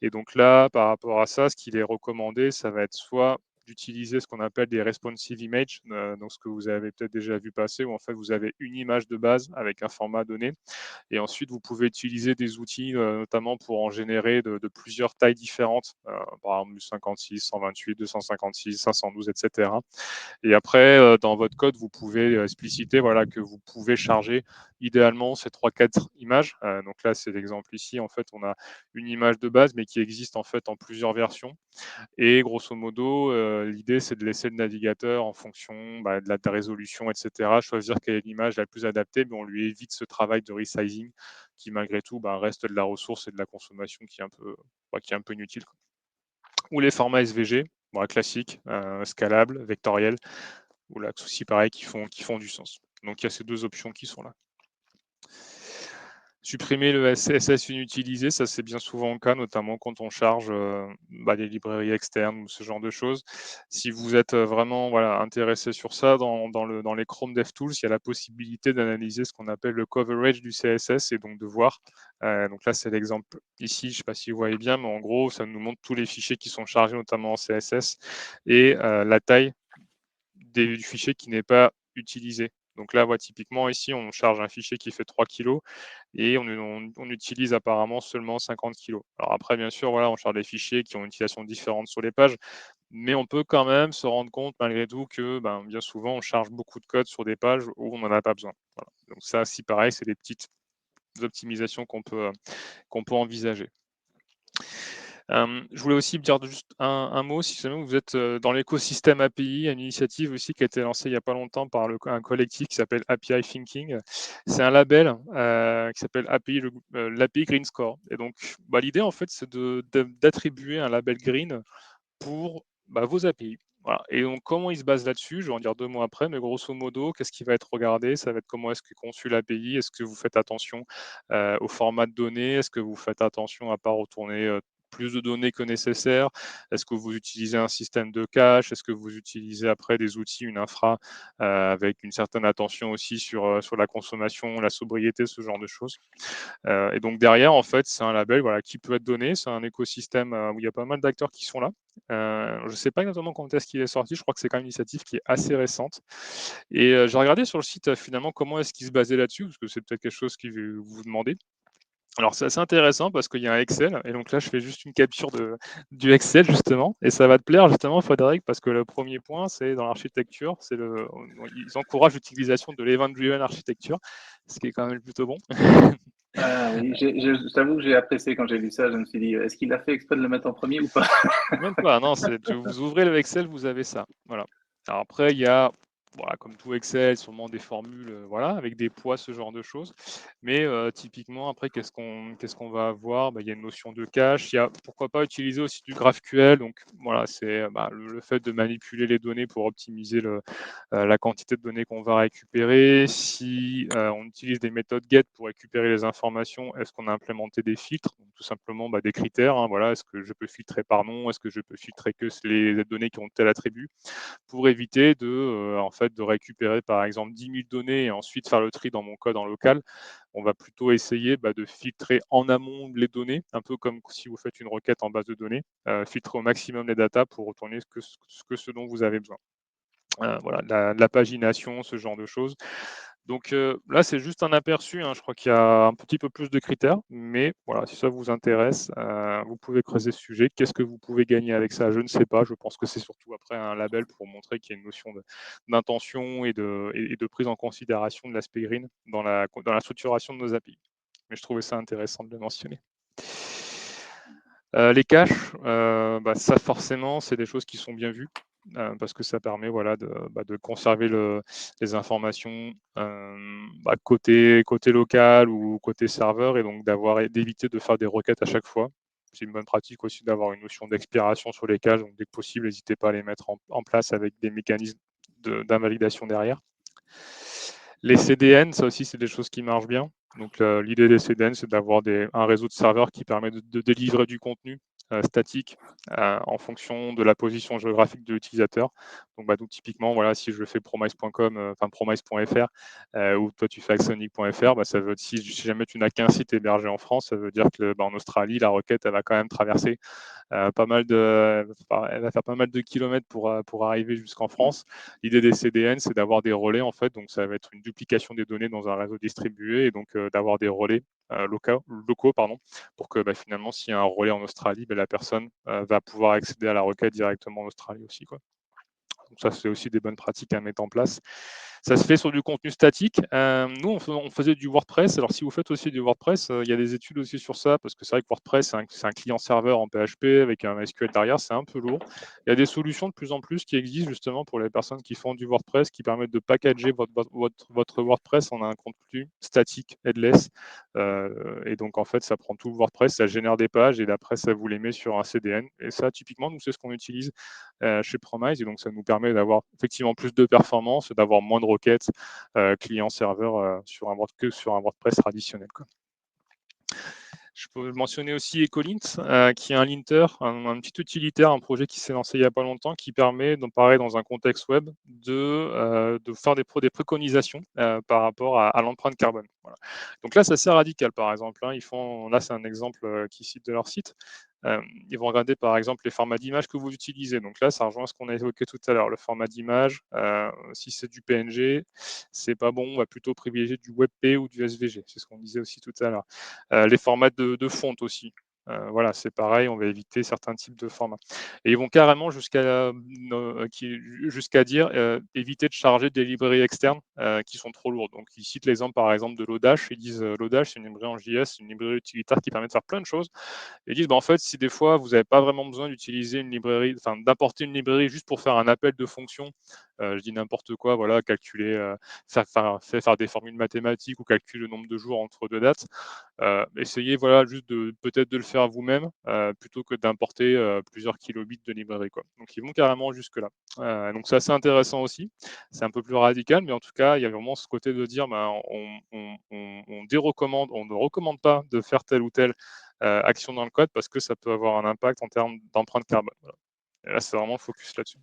Et donc là, par rapport à ça, ce qu'il est recommandé, ça va être soit d'utiliser ce qu'on appelle des responsive images, donc ce que vous avez peut-être déjà vu passer, où en fait vous avez une image de base avec un format donné, et ensuite vous pouvez utiliser des outils, notamment pour en générer de plusieurs tailles différentes, par exemple du 56, 128, 256, 512, etc. Et après, dans votre code, vous pouvez expliciter voilà, que vous pouvez charger idéalement ces 3-4 images. Donc là, c'est l'exemple ici. En fait, on a une image de base, mais qui existe en fait en plusieurs versions. Et grosso modo, l'idée, c'est de laisser le navigateur en fonction de la résolution, etc., choisir quelle est l'image la plus adaptée, mais on lui évite ce travail de resizing qui, malgré tout, reste de la ressource et de la consommation qui est un peu inutile. Ou les formats SVG, classiques, scalables, vectoriels, ou là aussi pareil, qui font du sens. Donc il y a ces deux options qui sont là. Supprimer le CSS inutilisé, ça c'est bien souvent le cas, notamment quand on charge des librairies externes ou ce genre de choses. Si vous êtes vraiment intéressé sur ça, dans les Chrome DevTools, il y a la possibilité d'analyser ce qu'on appelle le coverage du CSS et donc de voir. Donc là, c'est l'exemple ici, je ne sais pas si vous voyez bien, mais en gros, ça nous montre tous les fichiers qui sont chargés, notamment en CSS, et la taille du fichier qui n'est pas utilisé. Donc là, typiquement, ici, on charge un fichier qui fait 3 kg et on utilise apparemment seulement 50 kg. Alors après, bien sûr, on charge des fichiers qui ont une utilisation différente sur les pages, mais on peut quand même se rendre compte, malgré tout, que bien souvent, on charge beaucoup de code sur des pages où on n'en a pas besoin. Voilà. Donc ça, si pareil, c'est des petites optimisations qu'on peut envisager. Je voulais aussi dire juste un mot, si jamais vous êtes dans l'écosystème API, une initiative aussi qui a été lancée il n'y a pas longtemps par un collectif qui s'appelle API Thinking. C'est un label qui s'appelle l'API Green Score. Et donc, l'idée, en fait, c'est d'attribuer un label green pour vos API. Voilà. Et donc, comment il se base là-dessus? Je vais en dire 2 mots après, mais grosso modo, qu'est-ce qui va être regardé? Ça va être comment est-ce que conçu l'API? Est-ce que vous faites attention au format de données? Est-ce que vous faites attention à ne pas retourner plus de données que nécessaire? Est-ce que vous utilisez un système de cache? Est-ce que vous utilisez après des outils, une infra avec une certaine attention aussi sur la consommation, la sobriété, ce genre de choses? Et donc derrière, en fait, c'est un label qui peut être donné. C'est un écosystème où il y a pas mal d'acteurs qui sont là. Je ne sais pas exactement quand est-ce qu'il est sorti. Je crois que c'est quand même une initiative qui est assez récente. Et j'ai regardé sur le site finalement comment est-ce qu'il se basait là-dessus, parce que c'est peut-être quelque chose qui vous vous demandez. Alors c'est assez intéressant parce qu'il y a un Excel, et donc là je fais juste une capture du Excel justement, et ça va te plaire justement Frédéric, parce que le premier point c'est dans l'architecture, ils encouragent l'utilisation de l'event-driven architecture, ce qui est quand même plutôt bon. Ah oui, je t'avoue que j'ai apprécié quand j'ai vu ça. Je me suis dit, est-ce qu'il a fait exprès de le mettre en premier ou pas? Même pas, non, vous ouvrez le Excel, vous avez ça. Voilà. Alors après, il y a, comme tout Excel, sûrement des formules, avec des poids, ce genre de choses. Mais typiquement, après, qu'est-ce qu'on va avoir? Il y a une notion de cache. Il y a, pourquoi pas, utiliser aussi du GraphQL. Donc voilà, c'est le fait de manipuler les données pour optimiser la quantité de données qu'on va récupérer. Si on utilise des méthodes GET pour récupérer les informations, est-ce qu'on a implémenté des filtres? Donc, tout simplement des critères. Est-ce que je peux filtrer par nom? Est-ce que je peux filtrer que les données qui ont tel attribut? Pour éviter de récupérer par exemple 10 000 données et ensuite faire le tri dans mon code en local. On va plutôt essayer de filtrer en amont les données, un peu comme si vous faites une requête en base de données, filtrer au maximum les datas pour retourner ce dont vous avez besoin. De la pagination, ce genre de choses. Donc là, c'est juste un aperçu. Je crois qu'il y a un petit peu plus de critères, mais voilà, si ça vous intéresse, vous pouvez creuser ce sujet. Qu'est-ce que vous pouvez gagner avec ça? Je ne sais pas. Je pense que c'est surtout après un label pour montrer qu'il y a une notion d'intention et de prise en considération de l'aspect green dans la structuration de nos API. Mais je trouvais ça intéressant de le mentionner. Les caches, ça forcément, c'est des choses qui sont bien vues. Parce que ça permet de conserver les informations côté local ou côté serveur, et donc d'éviter de faire des requêtes à chaque fois. C'est une bonne pratique aussi d'avoir une notion d'expiration sur les caches, donc dès que possible, n'hésitez pas à les mettre en place avec des mécanismes d'invalidation derrière. Les CDN, ça aussi, c'est des choses qui marchent bien. Donc l'idée des CDN, c'est d'avoir un réseau de serveurs qui permet de délivrer du contenu statique en fonction de la position géographique de l'utilisateur. Donc typiquement, voilà, si je fais promise.com, enfin promise.fr, ou toi tu fais axonic.fr, ça veut si jamais tu n'as qu'un site hébergé en France, ça veut dire que en Australie, la requête elle va quand même traverser elle va faire pas mal de kilomètres pour arriver jusqu'en France. L'idée des CDN, c'est d'avoir des relais en fait, donc ça va être une duplication des données dans un réseau distribué et donc d'avoir des relais locaux, pardon, pour que finalement, s'il y a un relais en Australie, la personne va pouvoir accéder à la requête directement en Australie aussi, quoi. Donc ça, c'est aussi des bonnes pratiques à mettre en place. Ça se fait sur du contenu statique. Nous, on faisait du WordPress. Alors, si vous faites aussi du WordPress, il y a des études aussi sur ça, parce que c'est vrai que WordPress, c'est un client-serveur en PHP avec un SQL derrière, c'est un peu lourd. Il y a des solutions de plus en plus qui existent justement pour les personnes qui font du WordPress, qui permettent de packager votre WordPress en un contenu statique, headless. Et donc, en fait, ça prend tout le WordPress, ça génère des pages, et après, ça vous les met sur un CDN. Et ça, typiquement, nous, c'est ce qu'on utilise chez Promise, et donc ça nous permet d'avoir effectivement plus de performance, d'avoir moins de requêtes client-serveur que sur un WordPress traditionnel, quoi. Je peux mentionner aussi Ecolint, qui est un linter, un petit utilitaire, un projet qui s'est lancé il n'y a pas longtemps, qui permet, pareil, dans un contexte web, de faire des préconisations par rapport à l'empreinte carbone. Voilà. Donc là, c'est assez radical, par exemple. Hein. Là, c'est un exemple qui cite de leur site. Ils vont regarder par exemple les formats d'image que vous utilisez. Donc là, ça rejoint ce qu'on a évoqué tout à l'heure. Le format d'image, si c'est du PNG, c'est pas bon. On va plutôt privilégier du WebP ou du SVG. C'est ce qu'on disait aussi tout à l'heure. Les formats de fonte aussi. Voilà, c'est pareil, on va éviter certains types de formats. Et ils vont carrément jusqu'à dire éviter de charger des librairies externes qui sont trop lourdes. Donc ils citent l'exemple par exemple de Lodash. Ils disent Lodash, c'est une librairie en JS, une librairie utilitaire qui permet de faire plein de choses. Et ils disent en fait, si des fois vous n'avez pas vraiment besoin d'utiliser une librairie, enfin d'importer une librairie juste pour faire un appel de fonction, je dis n'importe quoi, voilà, calculer, faire des formules mathématiques ou calculer le nombre de jours entre deux dates. Essayez voilà, juste peut-être de le faire vous-même plutôt que d'importer plusieurs kilobits de librairie, quoi. Donc ils vont carrément jusque-là. Donc c'est assez intéressant aussi. C'est un peu plus radical, mais en tout cas, il y a vraiment ce côté de dire on dérecommande, on ne recommande pas de faire telle ou telle action dans le code parce que ça peut avoir un impact en termes d'empreinte carbone. Voilà. Et là, c'est vraiment focus là-dessus.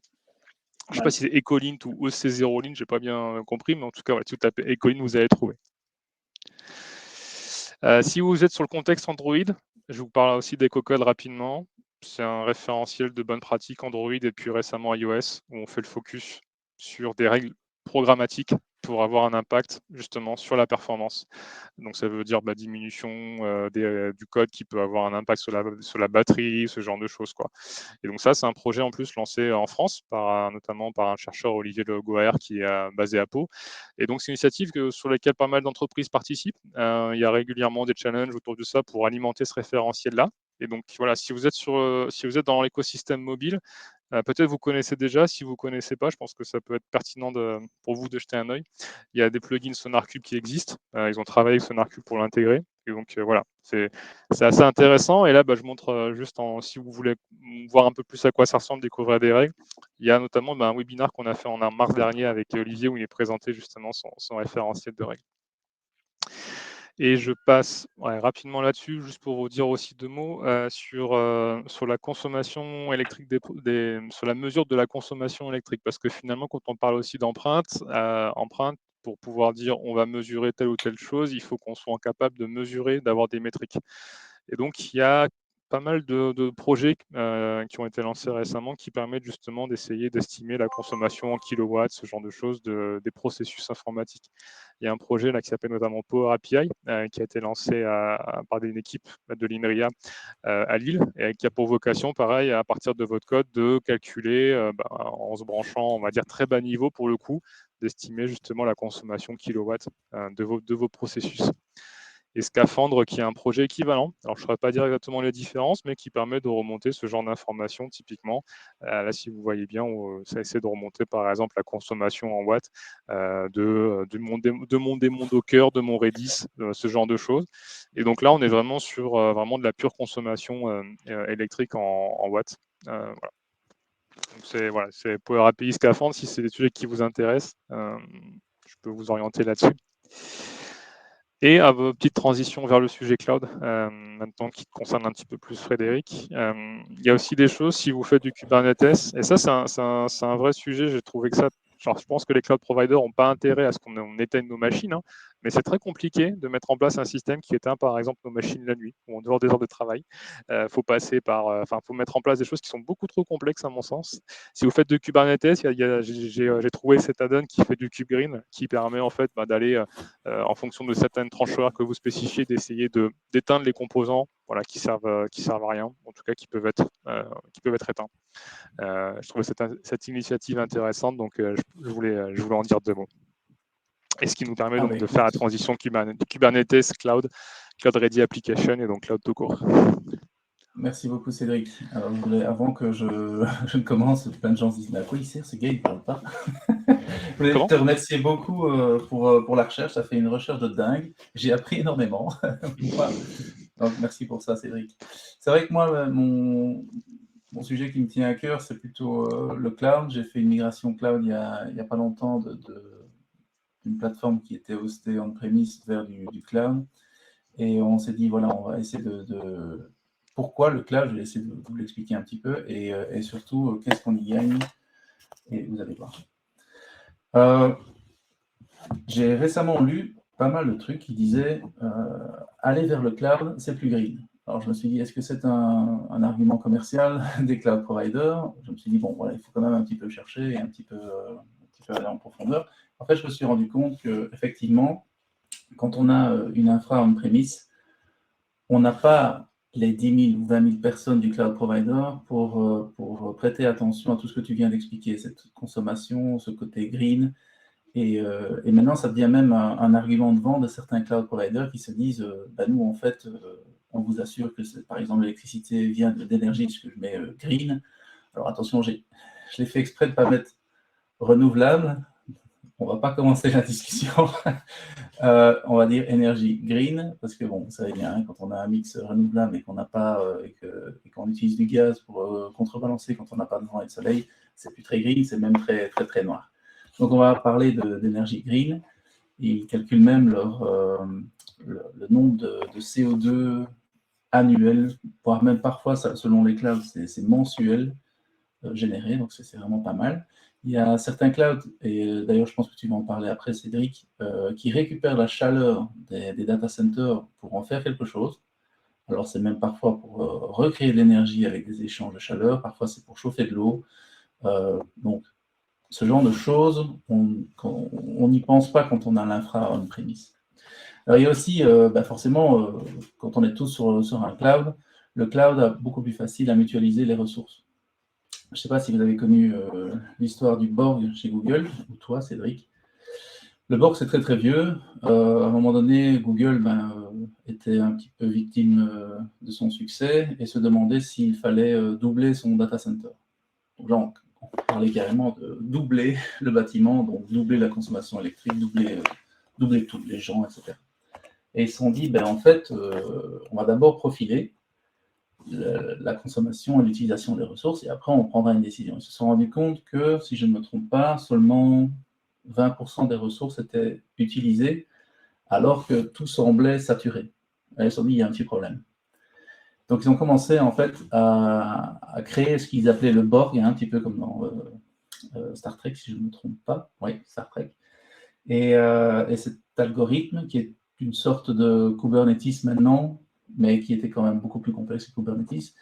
Je ne sais pas si c'est Ecolint ou EC0Lint, je n'ai pas bien compris, mais en tout cas, voilà, si vous tapez Ecolint, vous allez trouver. Si vous êtes sur le contexte Android, je vous parle aussi d'EcoCode rapidement. C'est un référentiel de bonnes pratiques Android et puis récemment iOS, où on fait le focus sur des règles programmatiques pour avoir un impact justement sur la performance. Donc ça veut dire diminution du code qui peut avoir un impact sur la batterie, ce genre de choses, quoi. Et donc ça, c'est un projet en plus lancé en France, notamment par un chercheur, Olivier Le Goaer, qui est basé à Pau. Et donc c'est une initiative sur laquelle pas mal d'entreprises participent. Il y a régulièrement des challenges autour de ça pour alimenter ce référentiel-là. Et donc voilà, si vous êtes dans l'écosystème mobile, peut-être vous connaissez déjà. Si vous ne connaissez pas, je pense que ça peut être pertinent pour vous de jeter un œil. Il y a des plugins SonarCube qui existent. Ils ont travaillé avec SonarCube pour l'intégrer. Et donc voilà, c'est assez intéressant. Et là, je montre juste si vous voulez voir un peu plus à quoi ça ressemble, découvrir des règles. Il y a notamment un webinaire qu'on a fait en mars dernier avec Olivier où il est présenté justement son référentiel de règles. Et je passe rapidement là-dessus, juste pour vous dire aussi deux mots sur la consommation électrique, sur la mesure de la consommation électrique. Parce que finalement, quand on parle aussi d'empreinte, pour pouvoir dire on va mesurer telle ou telle chose, il faut qu'on soit capable de mesurer, d'avoir des métriques. Et donc, il y a pas mal de projets qui ont été lancés récemment qui permettent justement d'essayer d'estimer la consommation en kilowatts, ce genre de choses, des processus informatiques. Il y a un projet là qui s'appelle notamment Power API qui a été lancé par une équipe de l'INRIA à Lille et qui a pour vocation, pareil, à partir de votre code, de calculer en se branchant, on va dire, très bas niveau pour le coup, d'estimer justement la consommation kilowatts de vos processus. Et Scaphandre, qui est un projet équivalent. Alors, je ne saurais pas dire exactement les différences, mais qui permet de remonter ce genre d'informations typiquement. Là, si vous voyez bien, ça essaie de remonter par exemple la consommation en watts de mon démon Docker, de mon Redis, ce genre de choses. Et donc là, on est vraiment sur vraiment de la pure consommation électrique en watts. Voilà. Donc c'est Power API Scaphandre. Si c'est des sujets qui vous intéressent, je peux vous orienter là-dessus. Et petite transition vers le sujet cloud, maintenant qui te concerne un petit peu plus Frédéric. Il y a aussi des choses, si vous faites du Kubernetes, et ça c'est un vrai sujet, j'ai trouvé que ça, genre, je pense que les cloud providers n'ont pas intérêt à ce qu'on éteigne nos machines, hein, mais c'est très compliqué de mettre en place un système qui éteint par exemple nos machines la nuit ou en dehors des heures de travail. Faut passer par, faut mettre en place des choses qui sont beaucoup trop complexes à mon sens. Si vous faites de Kubernetes, j'ai trouvé cet add-on qui fait du KubeGreen, qui permet en fait d'aller en fonction de certaines tranches horaires que vous spécifiez, d'essayer d'éteindre les composants, voilà, qui servent à rien, en tout cas qui peuvent être éteints. Je trouvais cette initiative intéressante, donc je voulais en dire deux mots. Et ce qui nous permet donc de faire la transition Kubernetes Cloud Ready Application et donc Cloud tout court. Merci beaucoup Cédric. Alors je voulais, avant que je ne commence, plein de gens se disent mais à quoi il sert ce gars, il ne parle pas. Je voulais te remercier beaucoup pour la recherche, ça fait une recherche de dingue. J'ai appris énormément. Donc merci pour ça Cédric. C'est vrai que moi, mon sujet qui me tient à cœur, c'est plutôt le cloud. J'ai fait une migration cloud il y a pas longtemps d'une plateforme qui était hostée on-premise vers du cloud. Et on s'est dit, voilà, on va essayer de... Pourquoi le cloud? Je vais essayer de vous l'expliquer un petit peu. Et surtout, qu'est-ce qu'on y gagne? Et vous allez voir. J'ai récemment lu pas mal de trucs qui disaient aller vers le cloud, c'est plus green. Alors je me suis dit, est-ce que c'est un argument commercial des cloud providers? Je me suis dit, bon, voilà, il faut quand même un petit peu chercher et un petit peu aller en profondeur. En fait, je me suis rendu compte qu'effectivement, quand on a une infra on-premise, on n'a pas les 10 000 ou 20 000 personnes du cloud provider pour prêter attention à tout ce que tu viens d'expliquer, cette consommation, ce côté green. Et maintenant, ça devient même un argument de vente de certains cloud providers qui se disent nous, en fait, on vous assure que, par exemple, l'électricité vient d'énergie, puisque je mets green. Alors attention, je l'ai fait exprès de ne pas mettre renouvelable. On ne va pas commencer la discussion. On va dire énergie green, parce que bon, vous savez bien, hein, quand on a un mix renouvelable et qu'on n'a pas et qu'on utilise du gaz pour contrebalancer quand on n'a pas de vent et de soleil, c'est plus très green, c'est même très très très noir. Donc on va parler d'énergie green. Ils calculent même le nombre de CO2 annuel, voire même parfois, selon les clouds, c'est mensuel généré, donc c'est vraiment pas mal. Il y a certains clouds, et d'ailleurs je pense que tu vas en parler après Cédric, qui récupèrent la chaleur des data centers pour en faire quelque chose. Alors c'est même parfois pour recréer de l'énergie avec des échanges de chaleur, parfois c'est pour chauffer de l'eau. Donc ce genre de choses, on n'y pense pas quand on a l'infra on-premise. Alors il y a aussi, forcément, quand on est tous sur un cloud, le cloud a beaucoup plus facile à mutualiser les ressources. Je ne sais pas si vous avez connu l'histoire du Borg chez Google, ou toi, Cédric. Le Borg, c'est très très vieux. À un moment donné, Google était un petit peu victime de son succès et se demandait s'il fallait doubler son data center. Donc là, on parlait carrément de doubler le bâtiment, donc doubler la consommation électrique, doubler tous les gens, etc. Et ils se sont dit, en fait, on va d'abord profiler la consommation et l'utilisation des ressources, et après on prendra une décision. Ils se sont rendus compte que, si je ne me trompe pas, seulement 20% des ressources étaient utilisées, alors que tout semblait saturé. Et ils se sont dit, il y a un petit problème. Donc ils ont commencé en fait à créer ce qu'ils appelaient le Borg, un petit peu comme dans Star Trek, si je ne me trompe pas. Oui, Star Trek. Et cet algorithme, qui est une sorte de Kubernetes maintenant, mais qui était quand même beaucoup plus complexe que Kubernetes,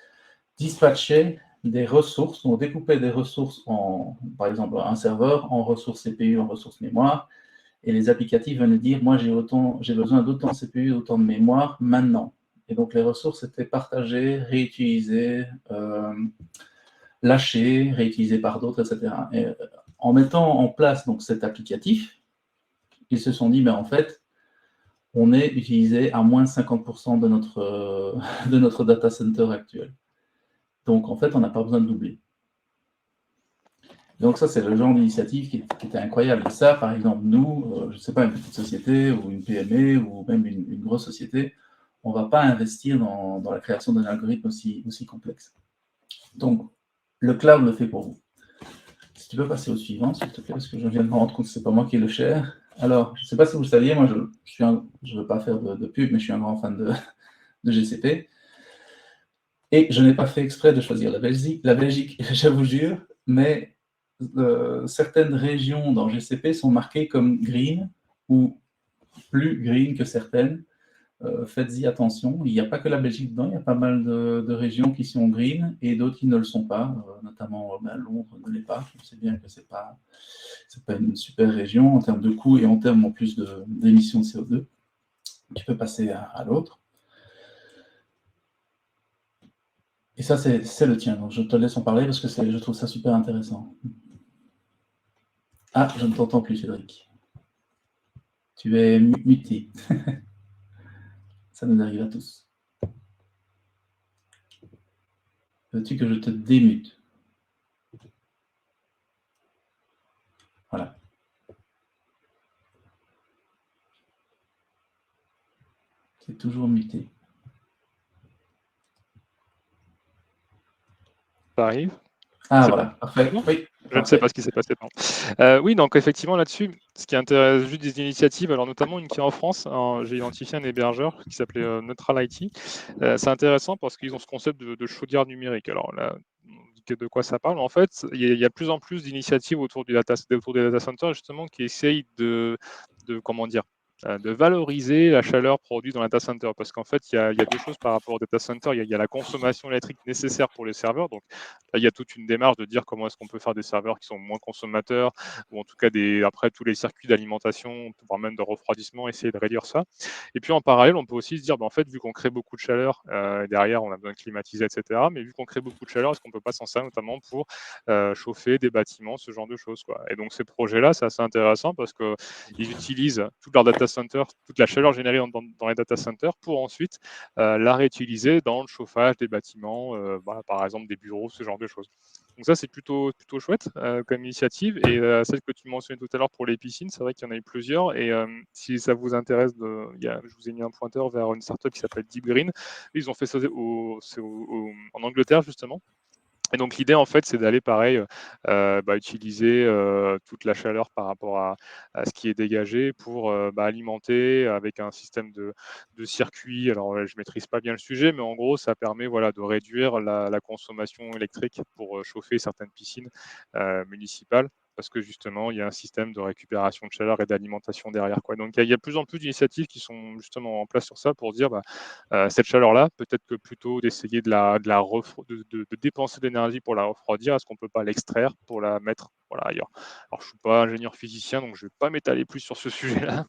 dispatchait des ressources, on découpait des ressources en, par exemple, un serveur en ressources CPU, en ressources mémoire, et les applicatifs venaient dire, moi j'ai besoin d'autant de CPU, d'autant de mémoire maintenant. Et donc les ressources étaient partagées, réutilisées, lâchées, réutilisées par d'autres, etc. Et en mettant en place donc cet applicatif, ils se sont dit, en fait, on est utilisé à moins de 50% de notre data center actuel. Donc, en fait, on n'a pas besoin de doubler. Donc ça, c'est le genre d'initiative qui était incroyable. Et ça, par exemple, nous, je ne sais pas, une petite société ou une PME ou même une grosse société, on ne va pas investir dans la création d'un algorithme aussi complexe. Donc, le cloud le fait pour vous. Si tu peux passer au suivant, s'il te plaît, parce que je viens de me rendre compte que ce n'est pas moi qui le cher. Alors, je ne sais pas si vous le saviez, moi, je ne veux pas faire de pub, mais je suis un grand fan de GCP. Et je n'ai pas fait exprès de choisir la Belgique, je vous jure, mais certaines régions dans GCP sont marquées comme green ou plus green que certaines. Faites-y attention. Il n'y a pas que la Belgique dedans, il y a pas mal de régions qui sont green et d'autres qui ne le sont pas, notamment Londres ne l'est pas. Je sais bien que ce n'est pas une super région en termes de coûts et en termes en plus d'émissions de CO2. Tu peux passer à l'autre. Et ça, c'est le tien. Donc, je te laisse en parler parce que je trouve ça super intéressant. Ah, je ne t'entends plus, Cédric. Tu es muté. Ça nous arrive à tous. Veux-tu que je te démute? Voilà. C'est toujours muté. Ça arrive. Ah, voilà, parfait. Bon. Oui, je ne sais pas ce qui s'est passé. Oui, donc effectivement, là-dessus, ce qui intéresse juste des initiatives, alors notamment une qui est en France, j'ai identifié un hébergeur qui s'appelait Neutral IT. C'est intéressant parce qu'ils ont ce concept de chaudière numérique. Alors là, de quoi ça parle? En fait, il y a de plus en plus d'initiatives autour des data centers, justement, qui essayent comment dire, de valoriser la chaleur produite dans le data center. Parce qu'en fait, il y a deux choses par rapport au data center. Il y a la consommation électrique nécessaire pour les serveurs. Donc là, il y a toute une démarche de dire comment est-ce qu'on peut faire des serveurs qui sont moins consommateurs, ou en tout cas, après tous les circuits d'alimentation, voire même de refroidissement, essayer de réduire ça. Et puis en parallèle, on peut aussi se dire, en fait, vu qu'on crée beaucoup de chaleur, derrière, on a besoin de climatiser, etc. Mais vu qu'on crée beaucoup de chaleur, est-ce qu'on ne peut pas s'en servir notamment pour chauffer des bâtiments, ce genre de choses, quoi. Et donc ces projets-là, c'est assez intéressant parce qu'ils utilisent tout leur data center, toute la chaleur générée dans les data centers pour ensuite la réutiliser dans le chauffage des bâtiments, voilà, par exemple des bureaux, ce genre de choses. Donc ça, c'est plutôt chouette comme initiative. Et celle que tu mentionnais tout à l'heure pour les piscines, c'est vrai qu'il y en a eu plusieurs. Et si ça vous intéresse, je vous ai mis un pointeur vers une startup qui s'appelle Deep Green. Ils ont fait ça en Angleterre, justement. Et donc l'idée en fait c'est d'aller pareil utiliser toute la chaleur par rapport à ce qui est dégagé pour alimenter avec un système de circuit. Alors je maîtrise pas bien le sujet, mais en gros ça permet de réduire la consommation électrique pour chauffer certaines piscines municipales. Parce que justement, il y a un système de récupération de chaleur et d'alimentation derrière, quoi. Donc, il y a de plus en plus d'initiatives qui sont justement en place sur ça pour dire cette chaleur-là, peut-être que plutôt d'essayer de dépenser de l'énergie pour la refroidir, est-ce qu'on ne peut pas l'extraire pour la mettre ailleurs? Alors, je ne suis pas ingénieur physicien, donc je ne vais pas m'étaler plus sur ce sujet-là.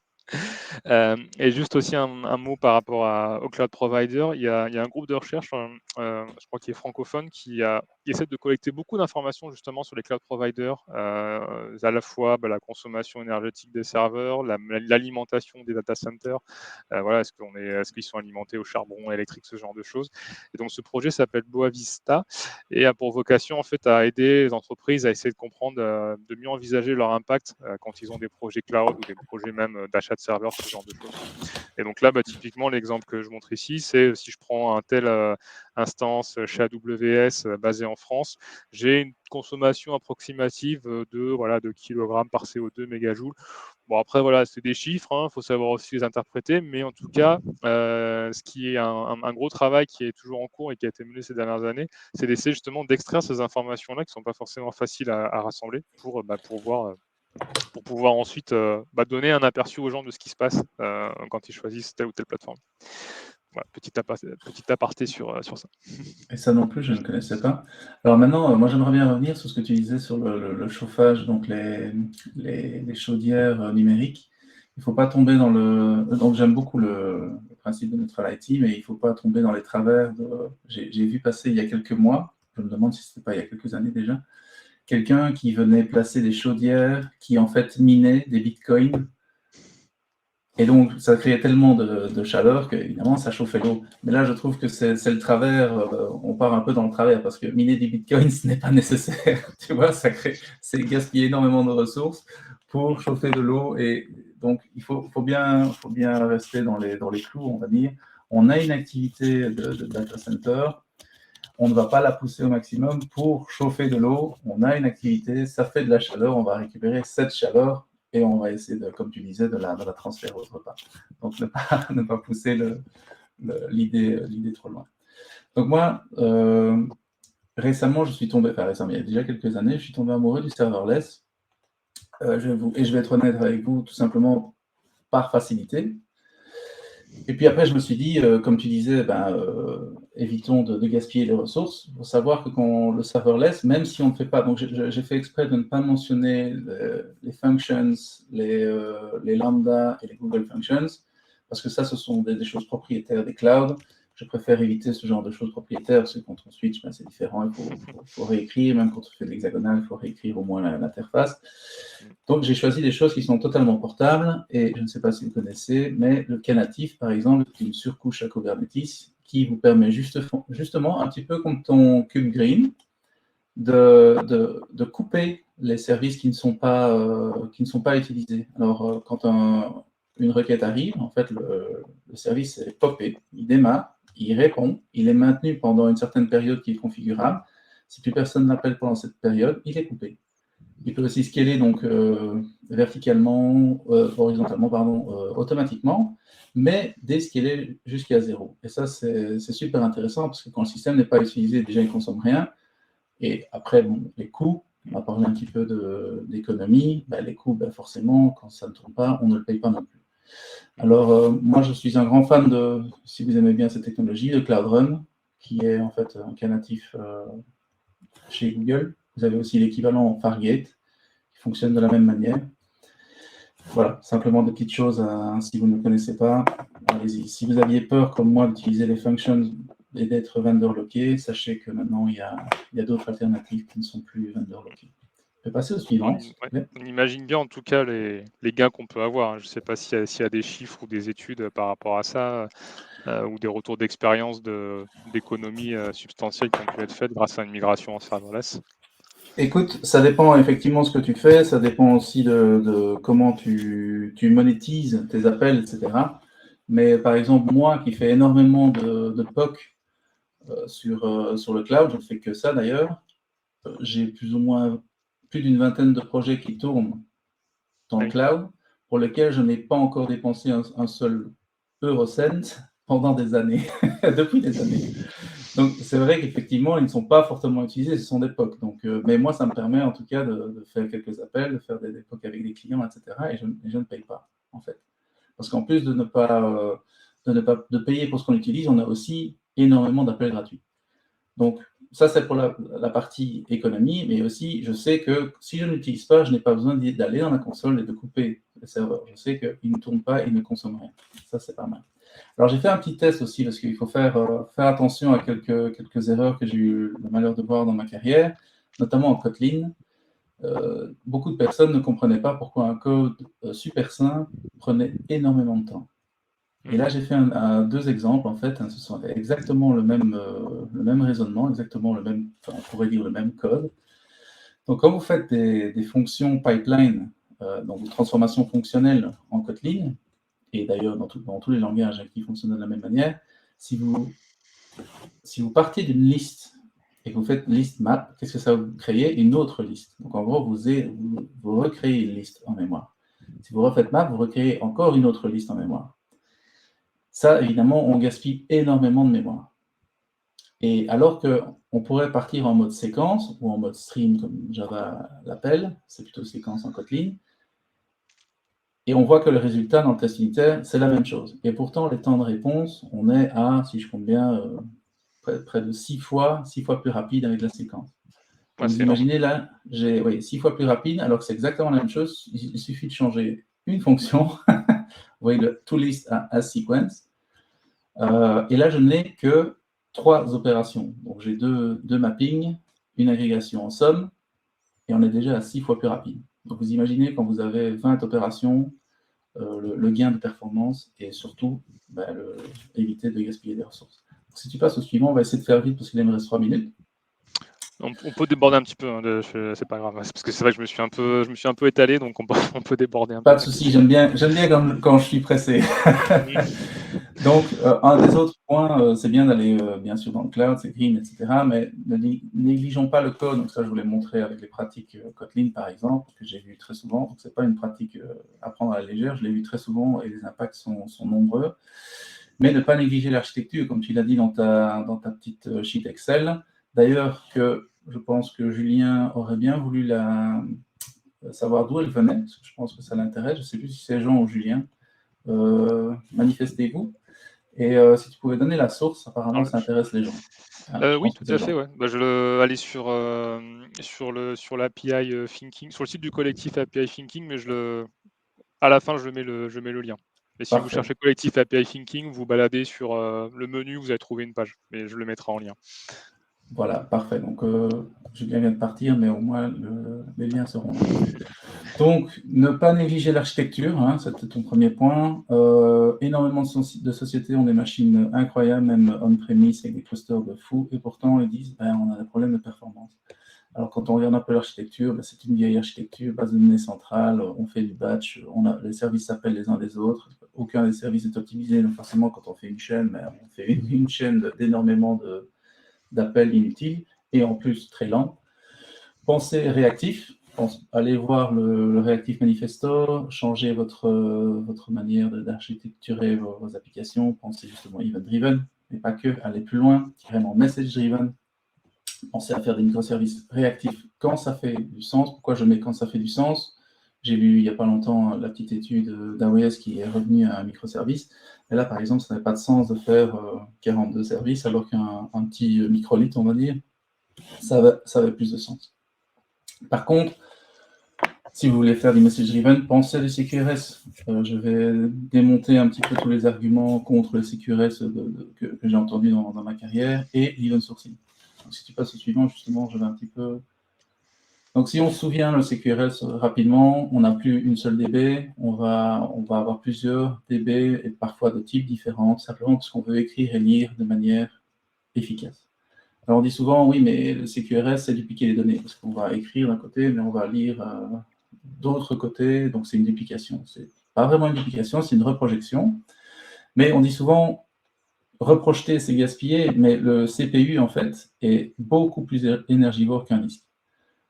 Et juste aussi un mot par rapport au cloud provider. Il y a un groupe de recherche, je crois qu'il est francophone, qui essaie de collecter beaucoup d'informations justement sur les cloud providers, à la fois la consommation énergétique des serveurs, l'alimentation des data centers. Voilà, est-ce qu'ils sont alimentés au charbon électrique, ce genre de choses. Et donc ce projet s'appelle Boavista et a pour vocation en fait à aider les entreprises à essayer de comprendre, de mieux envisager leur impact quand ils ont des projets cloud ou des projets même d'achat de serveurs, ce genre de choses. Et donc là, typiquement, l'exemple que je montre ici, c'est si je prends un tel instance chez AWS basée en France, j'ai une consommation approximative de 2 kg par CO2 mégajoules. Bon, après, c'est des chiffres, il faut savoir aussi les interpréter, mais en tout cas, ce qui est un gros travail qui est toujours en cours et qui a été mené ces dernières années, c'est d'essayer justement d'extraire ces informations-là qui ne sont pas forcément faciles à rassembler pour pouvoir ensuite donner un aperçu aux gens de ce qui se passe quand ils choisissent telle ou telle plateforme. Voilà, petit aparté sur ça. Et ça non plus, je ne connaissais pas. Alors maintenant, moi j'aimerais bien revenir sur ce que tu disais sur le chauffage, donc les chaudières numériques. Il ne faut pas tomber dans Donc j'aime beaucoup le principe de Neutral IT, mais il ne faut pas tomber dans les travers J'ai vu passer il y a quelques mois, je me demande si ce n'était pas il y a quelques années déjà, quelqu'un qui venait placer des chaudières qui en fait minaient des bitcoins. Et donc, ça créait tellement de chaleur qu'évidemment, ça chauffait l'eau. Mais là, je trouve que c'est le travers, on part un peu dans le travers, parce que miner des bitcoins, ce n'est pas nécessaire. Tu vois, c'est gaspiller énormément de ressources pour chauffer de l'eau. Et donc, il faut bien rester dans les clous, on va dire. On a une activité de data center, on ne va pas la pousser au maximum pour chauffer de l'eau. On a une activité, ça fait de la chaleur, on va récupérer cette chaleur et on va essayer, comme tu disais, de la transférer autre part. Donc, ne pas pousser l'idée trop loin. Donc moi, récemment, il y a déjà quelques années, je suis tombé amoureux du serverless. Je vais être honnête avec vous, tout simplement par facilité. Et puis après, je me suis dit, comme tu disais, évitons de gaspiller les ressources. Il faut savoir que quand le serverless, même si on ne fait pas, donc j'ai fait exprès de ne pas mentionner les functions, les lambda et les Google Functions, parce que ça, ce sont des choses propriétaires des clouds. Je préfère éviter ce genre de choses propriétaires, parce que quand on switch, c'est différent, il faut réécrire, même quand on fait de l'hexagonal, il faut réécrire au moins l'interface. Donc j'ai choisi des choses qui sont totalement portables, et je ne sais pas si vous connaissez, mais le Knative, par exemple, est une surcouche à Kubernetes qui vous permet justement, un petit peu comme ton KubeGreen, de couper les services qui ne sont pas utilisés. Alors, quand une requête arrive, en fait, le service est popé, il démarre, il répond, il est maintenu pendant une certaine période qui est configurable. Si plus personne n'appelle pendant cette période, il est coupé. Il peut aussi scaler donc horizontalement, automatiquement, mais déscaler jusqu'à 0. Et ça, c'est super intéressant parce que quand le système n'est pas utilisé, déjà, il ne consomme rien. Et après, les coûts, on va parler un petit peu d'économie. Les coûts, forcément, quand ça ne tourne pas, on ne le paye pas non plus. Alors, moi, je suis un grand fan si vous aimez bien cette technologie, de Cloud Run, qui est en fait un Knative chez Google. Vous avez aussi l'équivalent Fargate, qui fonctionne de la même manière. Voilà, simplement des petites choses, si vous ne connaissez pas, allez-y. Si vous aviez peur, comme moi, d'utiliser les functions et d'être vendor locké, sachez que maintenant, il y a d'autres alternatives qui ne sont plus vendor locké. Je vais passer au suivant. On imagine bien, en tout cas, les gains qu'on peut avoir. Je ne sais pas s'il y a des chiffres ou des études par rapport à ça, ou des retours d'expérience d'économies substantielles qui ont pu être faites grâce à une migration en serverless. Écoute, ça dépend effectivement de ce que tu fais, ça dépend aussi de comment tu monétises tes appels, etc. Mais par exemple, moi qui fais énormément de POC sur le cloud, je ne fais que ça d'ailleurs, j'ai plus d'une vingtaine de projets qui tournent dans le cloud, pour lesquels je n'ai pas encore dépensé un seul eurocent pendant des années, depuis des années. Donc, c'est vrai qu'effectivement, ils ne sont pas fortement utilisés, ce sont des POC. Mais moi, ça me permet en tout cas de faire quelques appels, de faire des POC avec des clients, etc. Et je ne paye pas, en fait. Parce qu'en plus de payer pour ce qu'on utilise, on a aussi énormément d'appels gratuits. Donc, ça, c'est pour la partie économie, mais aussi, je sais que si je n'utilise pas, je n'ai pas besoin d'aller dans la console et de couper le serveur. Je sais qu'il ne tourne pas, il ne consomme rien. Ça, c'est pas mal. Alors, j'ai fait un petit test aussi, parce qu'il faut faire attention à quelques erreurs que j'ai eu le malheur de voir dans ma carrière, notamment en Kotlin. Beaucoup de personnes ne comprenaient pas pourquoi un code super simple prenait énormément de temps. Et là, j'ai fait deux exemples, en fait. Ce sont exactement le même raisonnement, exactement on pourrait dire le même code. Donc, quand vous faites des fonctions pipeline, donc des transformations fonctionnelles en Kotlin, et d'ailleurs dans tous les langages qui fonctionnent de la même manière, si vous partez d'une liste et que vous faites list map, qu'est-ce que ça va vous créer? Une autre liste. Donc, en gros, vous recréez une liste en mémoire. Si vous refaites map, vous recréez encore une autre liste en mémoire. Ça, évidemment, on gaspille énormément de mémoire. Et alors qu'on pourrait partir en mode séquence ou en mode stream, comme Java l'appelle, c'est plutôt séquence en Kotlin, et on voit que le résultat dans le test unitaire, c'est la même chose. Et pourtant, les temps de réponse, on est à, si je compte bien, près de 6 fois plus rapide avec la séquence. Donc, vous imaginez là, j'ai 6 fois plus rapide, alors que c'est exactement la même chose. Il suffit de changer une fonction. Vous voyez le toList à sequence. Et là, je n'ai que 3 opérations. Donc, j'ai deux mappings, une agrégation en somme, et on est déjà à 6 fois plus rapide. Donc, vous imaginez quand vous avez 20 opérations, le gain de performance et surtout éviter de gaspiller des ressources. Donc, si tu passes au suivant, on va essayer de faire vite parce qu'il me reste 3 minutes. On peut déborder un petit peu, c'est pas grave, parce que c'est vrai que je me suis un peu étalé, donc on peut déborder un peu. Pas de souci, j'aime bien quand je suis pressé. Donc, un des autres points, c'est bien d'aller bien sûr dans le cloud, c'est green, etc. Mais ne négligeons pas le code. Donc ça, je voulais montrer avec les pratiques Kotlin, par exemple, que j'ai vu très souvent. Donc, ce n'est pas une pratique à prendre à la légère. Je l'ai vu très souvent et les impacts sont nombreux. Mais ne pas négliger l'architecture, comme tu l'as dit dans ta petite sheet Excel. D'ailleurs, que je pense que Julien aurait bien voulu savoir d'où elle venait, parce que je pense que ça l'intéresse. Je ne sais plus si c'est Jean ou Julien. Manifestez-vous. Et si tu pouvais donner la source, apparemment, ça intéresse les gens. Oui, tout à fait. Ouais. Bah, je vais aller sur l'API Thinking, sur le site du collectif API Thinking, mais à la fin, je mets le lien. Et si vous cherchez collectif API Thinking, vous baladez sur le menu, vous allez trouver une page, mais je le mettrai en lien. Voilà, parfait. Donc, Julien vient de partir, mais au moins, les liens seront là. Donc, ne pas négliger l'architecture, hein, c'était ton premier point. Énormément de sociétés ont des machines incroyables, même on-premise, avec des clusters de fous, et pourtant, ils disent on a des problèmes de performance. Alors, quand on regarde un peu l'architecture, c'est une vieille architecture, base de données centrale, on fait du batch, les services s'appellent les uns des autres, aucun des services n'est optimisé, donc forcément, quand on fait une chaîne, on fait une chaîne d'énormément d'appels inutiles, et en plus très lents. Pensez réactif, allez voir le Reactive Manifesto, changez votre manière d'architecturer vos applications, pensez justement event-driven, mais pas que, allez plus loin, vraiment message-driven. Pensez à faire des microservices réactifs quand ça fait du sens. Pourquoi je mets quand ça fait du sens? J'ai lu il n'y a pas longtemps la petite étude d'AWS qui est revenue à un microservice. Et là, par exemple, ça n'avait pas de sens de faire 42 services alors qu'un petit microlit, on va dire, ça avait plus de sens. Par contre, si vous voulez faire du message driven, pensez à du CQRS. Je vais démonter un petit peu tous les arguments contre le CQRS que j'ai entendus dans ma carrière et l'event sourcing. Donc, si tu passes au suivant, justement, je vais un petit peu... Donc, si on se souvient, le CQRS, rapidement, on n'a plus une seule DB, on va avoir plusieurs DB et parfois de types différents, simplement parce qu'on veut écrire et lire de manière efficace. Alors, on dit souvent, oui, mais le CQRS, c'est dupliquer les données, parce qu'on va écrire d'un côté, mais on va lire d'autre côté, donc c'est une duplication. C'est pas vraiment une duplication, c'est une reprojection. Mais on dit souvent, reprojeter, c'est gaspiller, mais le CPU, en fait, est beaucoup plus énergivore qu'un disque.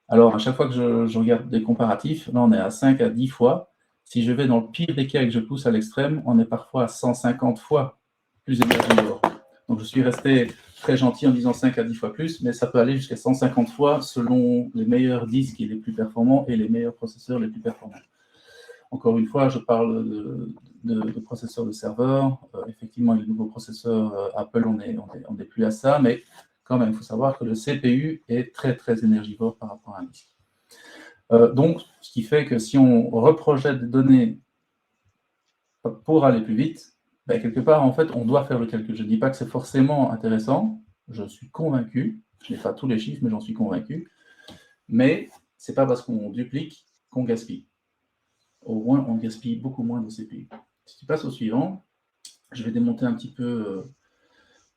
Alors, à chaque fois que je regarde des comparatifs, là, on est à 5 à 10 fois. Si je vais dans le pire des cas et que je pousse à l'extrême, on est parfois à 150 fois plus énergivore. Donc, je suis resté très gentil en disant 5 à 10 fois plus, mais ça peut aller jusqu'à 150 fois selon les meilleurs disques les plus performants et les meilleurs processeurs les plus performants. Encore une fois, je parle de processeurs de serveur. Effectivement, les nouveaux processeurs Apple, on n'est plus à ça, mais quand même, il faut savoir que le CPU est très, très énergivore par rapport à un disque. Donc, ce qui fait que si on reprojette des données pour aller plus vite, quelque part, en fait, on doit faire le calcul. Je ne dis pas que c'est forcément intéressant, je suis convaincu, je n'ai pas tous les chiffres, mais j'en suis convaincu, mais ce n'est pas parce qu'on duplique qu'on gaspille. Au moins, on gaspille beaucoup moins de CPU. Si tu passes au suivant, je vais démonter un petit peu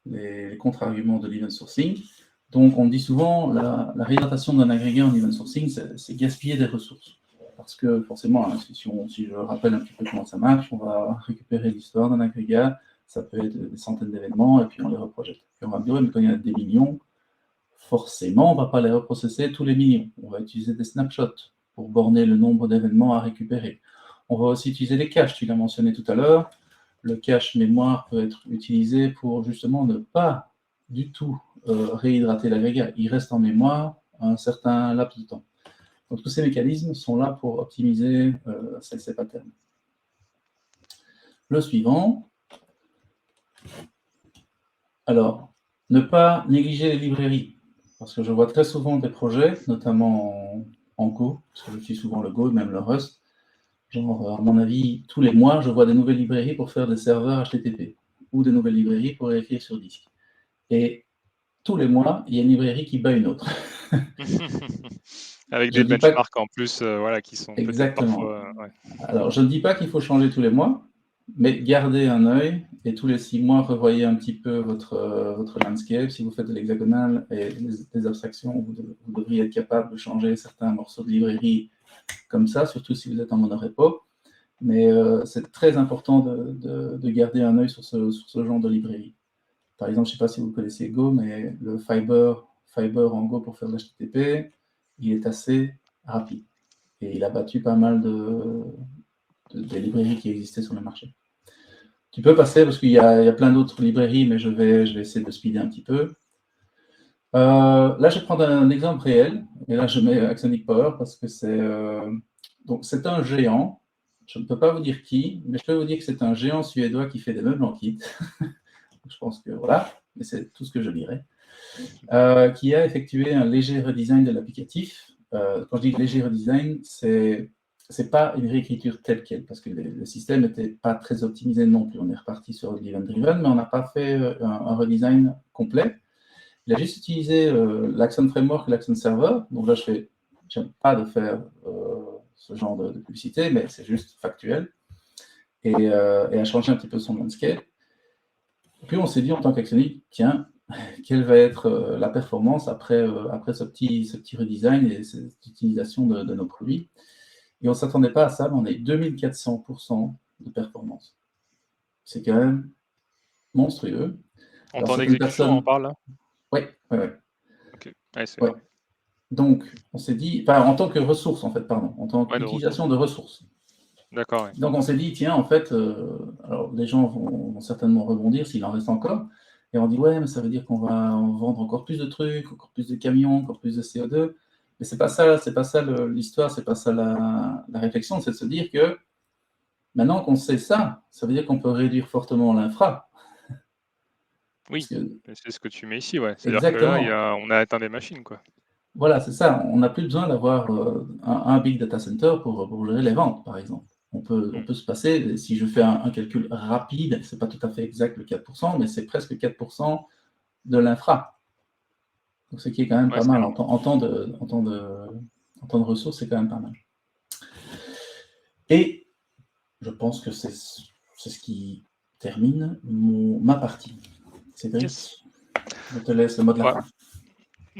les contre-arguments de l'event sourcing. Donc, on dit souvent, la réhydratation d'un agrégat en event sourcing, c'est gaspiller des ressources. Parce que forcément, hein, si je rappelle un petit peu comment ça marche, on va récupérer l'histoire d'un agrégat, ça peut être des centaines d'événements, et puis on les reprojette. Puis on va me dire, mais quand il y en a des millions, forcément, on ne va pas les reprocesser tous les millions. On va utiliser des snapshots pour borner le nombre d'événements à récupérer. On va aussi utiliser les caches, tu l'as mentionné tout à l'heure. Le cache mémoire peut être utilisé pour justement ne pas du tout réhydrater l'agrégat. Il reste en mémoire un certain laps de temps. Donc tous ces mécanismes sont là pour optimiser ces patterns. Le suivant. Alors, ne pas négliger les librairies. Parce que je vois très souvent des projets, notamment en Go, parce que j'utilise souvent le Go, même le Rust. Genre, à mon avis, tous les mois, je vois des nouvelles librairies pour faire des serveurs HTTP ou des nouvelles librairies pour écrire sur disque. Et tous les mois, il y a une librairie qui bat une autre. Avec des benchmarks en plus, voilà, qui sont exactement. Parfois, ouais. Alors, je ne dis pas qu'il faut changer tous les mois, mais gardez un œil et tous les 6 mois, revoyez un petit peu votre landscape. Si vous faites de l'hexagonal et des abstractions, vous devriez être capable de changer certains morceaux de librairie comme ça, surtout si vous êtes en monorepo. Mais c'est très important de garder un œil sur ce genre de librairie. Par exemple, je ne sais pas si vous connaissez Go, mais le Fiber en Go pour faire de l'HTTP, il est assez rapide. Et il a battu pas mal des librairies qui existaient sur le marché. Tu peux passer, parce qu'il y a plein d'autres librairies, mais je vais essayer de speeder un petit peu. Là, je vais prendre un exemple réel, et là, je mets Axonic Power, parce que c'est un géant. Je ne peux pas vous dire qui, mais je peux vous dire que c'est un géant suédois qui fait des meubles en kit. Je pense que voilà, mais c'est tout ce que je dirais. Qui a effectué un léger redesign de l'applicatif. Quand je dis léger redesign, c'est pas une réécriture telle quelle, parce que le système n'était pas très optimisé non plus. On est reparti sur Event Driven, mais on n'a pas fait un redesign complet. Il a juste utilisé l'Axon Framework et l'Axon Server. Donc là, j'aime pas de faire ce genre de publicité, mais c'est juste factuel. Et a changé un petit peu son landscape. Et puis on s'est dit en tant qu'Axonic, tiens, quelle va être la performance après ce petit redesign et cette utilisation de nos produits. Et on ne s'attendait pas à ça, mais on a eu 2400% de performance. C'est quand même monstrueux. En temps d'exécution, on parle là? Oui. Ok, ouais, c'est ouais. Donc, on s'est dit, enfin, en tant que ressource, en fait, pardon, en tant qu'utilisation de ressources. D'accord, ouais. Donc, on s'est dit, tiens, en fait, alors les gens vont certainement rebondir s'il en reste encore. Et on dit, ouais, mais ça veut dire qu'on va vendre encore plus de trucs, encore plus de camions, encore plus de CO2. Mais c'est pas ça l'histoire, c'est pas ça la réflexion, c'est de se dire que maintenant qu'on sait ça, ça veut dire qu'on peut réduire fortement l'infra. Oui, c'est ce que tu mets ici, ouais. C'est-à-dire que là, on a atteint des machines, quoi. Voilà, c'est ça. On n'a plus besoin d'avoir un big data center pour gérer les ventes, par exemple. On peut se passer, si je fais un calcul rapide, c'est pas tout à fait exact le 4%, mais c'est presque 4% de l'infra. Donc ce qui est quand même pas mal. En temps de ressources, c'est quand même pas mal. Et je pense que c'est ce qui termine ma partie. Cédric, je te laisse le mot de la fin.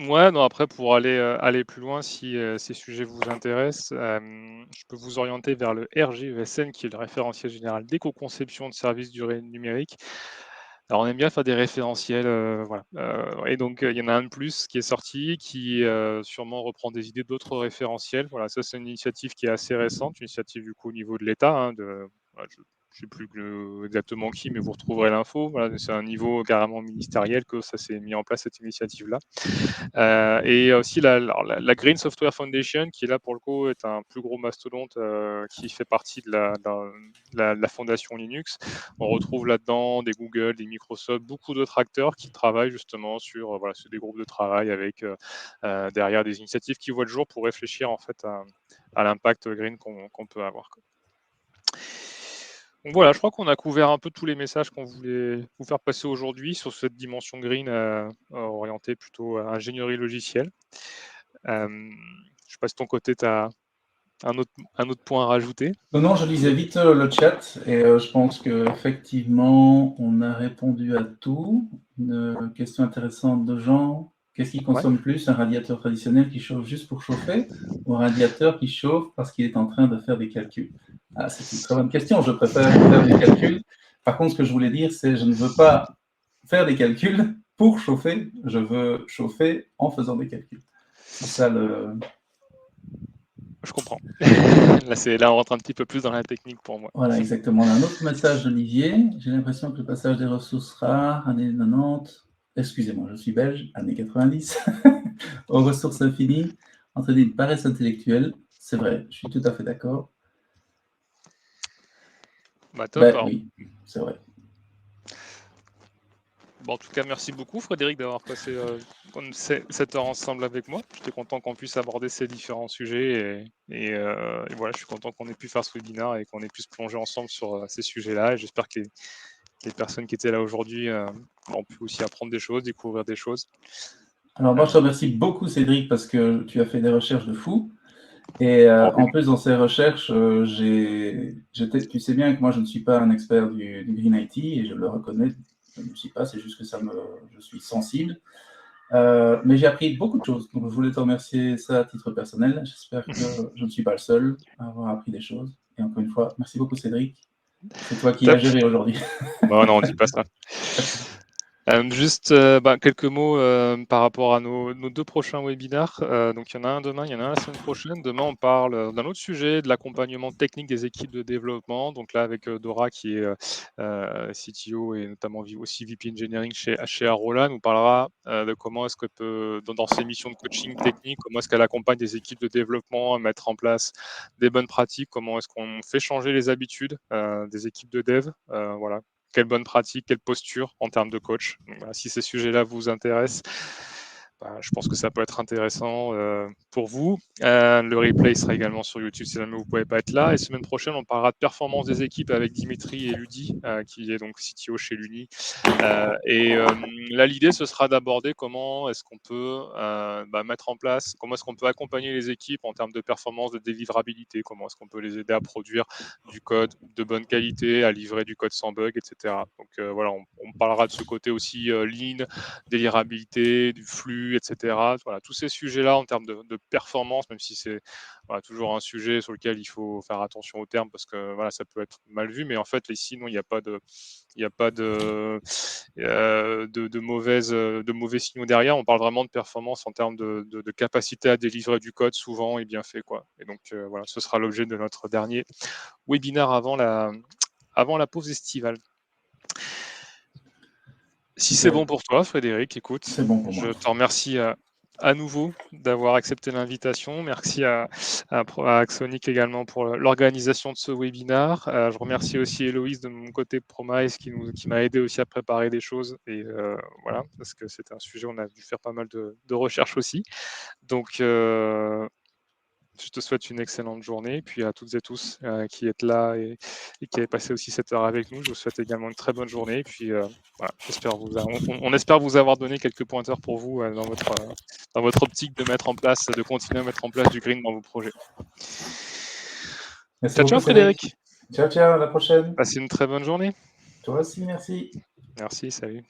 Ouais, non, après, pour aller plus loin, si ces sujets vous intéressent, je peux vous orienter vers le RGESN, qui est le référentiel général d'éco-conception de services du numérique. Alors, on aime bien faire des référentiels, voilà. Et donc, il y en a un de plus qui est sorti, qui sûrement reprend des idées d'autres référentiels. Voilà, ça, c'est une initiative qui est assez récente, une initiative du coup au niveau de l'État. Hein, je ne sais plus exactement qui, mais vous retrouverez l'info. Voilà, c'est un niveau carrément ministériel que ça s'est mis en place, cette initiative-là. Et aussi la Green Software Foundation, qui là pour le coup est un plus gros mastodonte qui fait partie de la fondation Linux. On retrouve là-dedans des Google, des Microsoft, beaucoup d'autres acteurs qui travaillent justement sur des groupes de travail avec derrière des initiatives qui voient le jour pour réfléchir en fait à l'impact green qu'on peut avoir. Donc voilà, je crois qu'on a couvert un peu tous les messages qu'on voulait vous faire passer aujourd'hui sur cette dimension green orientée plutôt à ingénierie logicielle. Je ne sais pas si de ton côté, tu as un autre point à rajouter. Non, je lisais vite le chat et je pense qu'effectivement, on a répondu à tout. Une question intéressante de Jean. Qu'est-ce qui consomme plus, un radiateur traditionnel qui chauffe juste pour chauffer ou un radiateur qui chauffe parce qu'il est en train de faire des calculs? C'est une très bonne question. Je préfère faire des calculs. Par contre, ce que je voulais dire, c'est je ne veux pas faire des calculs pour chauffer. Je veux chauffer en faisant des calculs. C'est ça le... Je comprends. Là, on rentre un petit peu plus dans la technique pour moi. Voilà, exactement. On a un autre message d'Olivier. J'ai l'impression que le passage des ressources rares, années 90, excusez-moi, je suis belge, années 90, aux ressources infinies, entraîner une paresse intellectuelle. C'est vrai, je suis tout à fait d'accord. Top. Oui, c'est vrai. Bon, en tout cas, merci beaucoup Frédéric d'avoir passé cette heure ensemble avec moi. J'étais content qu'on puisse aborder ces différents sujets et voilà, je suis content qu'on ait pu faire ce webinaire et qu'on ait pu se plonger ensemble sur ces sujets-là. Et j'espère que les personnes qui étaient là aujourd'hui ont pu aussi apprendre des choses, découvrir des choses. Alors moi, je te remercie beaucoup Cédric parce que tu as fait des recherches de fou. Et en plus, dans ces recherches, tu sais bien que moi, je ne suis pas un expert du Green IT et je le reconnais. Je ne le suis pas, c'est juste que je suis sensible. Mais j'ai appris beaucoup de choses. Donc, je voulais te remercier ça à titre personnel. J'espère que je ne suis pas le seul à avoir appris des choses. Et encore une fois, merci beaucoup Cédric. C'est toi qui l'as géré aujourd'hui. Bon, non, on ne dit pas ça. Juste quelques mots par rapport à nos 2 prochains webinaires. Donc il y en a un demain, il y en a un la semaine prochaine. Demain, on parle d'un autre sujet, de l'accompagnement technique des équipes de développement. Donc là, avec Dora, qui est CTO et notamment aussi VP Engineering chez Arola, nous parlera de comment est-ce que dans ses missions de coaching technique, comment est-ce qu'elle accompagne des équipes de développement à mettre en place des bonnes pratiques, comment est-ce qu'on fait changer les habitudes des équipes de dev. Voilà. Quelle bonne pratique, quelle posture en termes de coach. Donc, voilà, si ces sujets-là vous intéressent, je pense que ça peut être intéressant pour vous. Le replay sera également sur YouTube si jamais vous ne pouvez pas être là. Et semaine prochaine, on parlera de performance des équipes avec Dimitri et Ludi, qui est donc CTO chez l'Uni. Là, l'idée, ce sera d'aborder comment est-ce qu'on peut mettre en place, comment est-ce qu'on peut accompagner les équipes en termes de performance, de délivrabilité, comment est-ce qu'on peut les aider à produire du code de bonne qualité, à livrer du code sans bug, etc. Donc voilà, on parlera de ce côté aussi lean, délivrabilité, du flux, etc. Voilà, tous ces sujets-là en termes de performance, même si c'est toujours un sujet sur lequel il faut faire attention aux termes parce que voilà, ça peut être mal vu, mais en fait, ici, non, il n'y a pas de mauvais signaux derrière. On parle vraiment de performance en termes de capacité à délivrer du code souvent et bien fait, quoi. Et donc voilà, ce sera l'objet de notre dernier webinaire avant la pause estivale. Si c'est bon pour toi, Frédéric, écoute, c'est bon pour moi. Je te remercie à nouveau d'avoir accepté l'invitation. Merci à Axonic également pour l'organisation de ce webinaire. Je remercie aussi Héloïse de mon côté Promise qui m'a aidé aussi à préparer des choses. Et voilà, parce que c'était un sujet, on a dû faire pas mal de recherches aussi. Donc, je te souhaite une excellente journée. Puis à toutes et tous qui êtes là et qui avez passé aussi cette heure avec nous, je vous souhaite également une très bonne journée. Puis voilà, on espère vous avoir donné quelques pointeurs pour vous dans votre optique de continuer à mettre en place du green dans vos projets. Merci beaucoup, Ciao, Frédéric. Ciao, à la prochaine. Passez une très bonne journée. Toi aussi, merci. Merci, salut.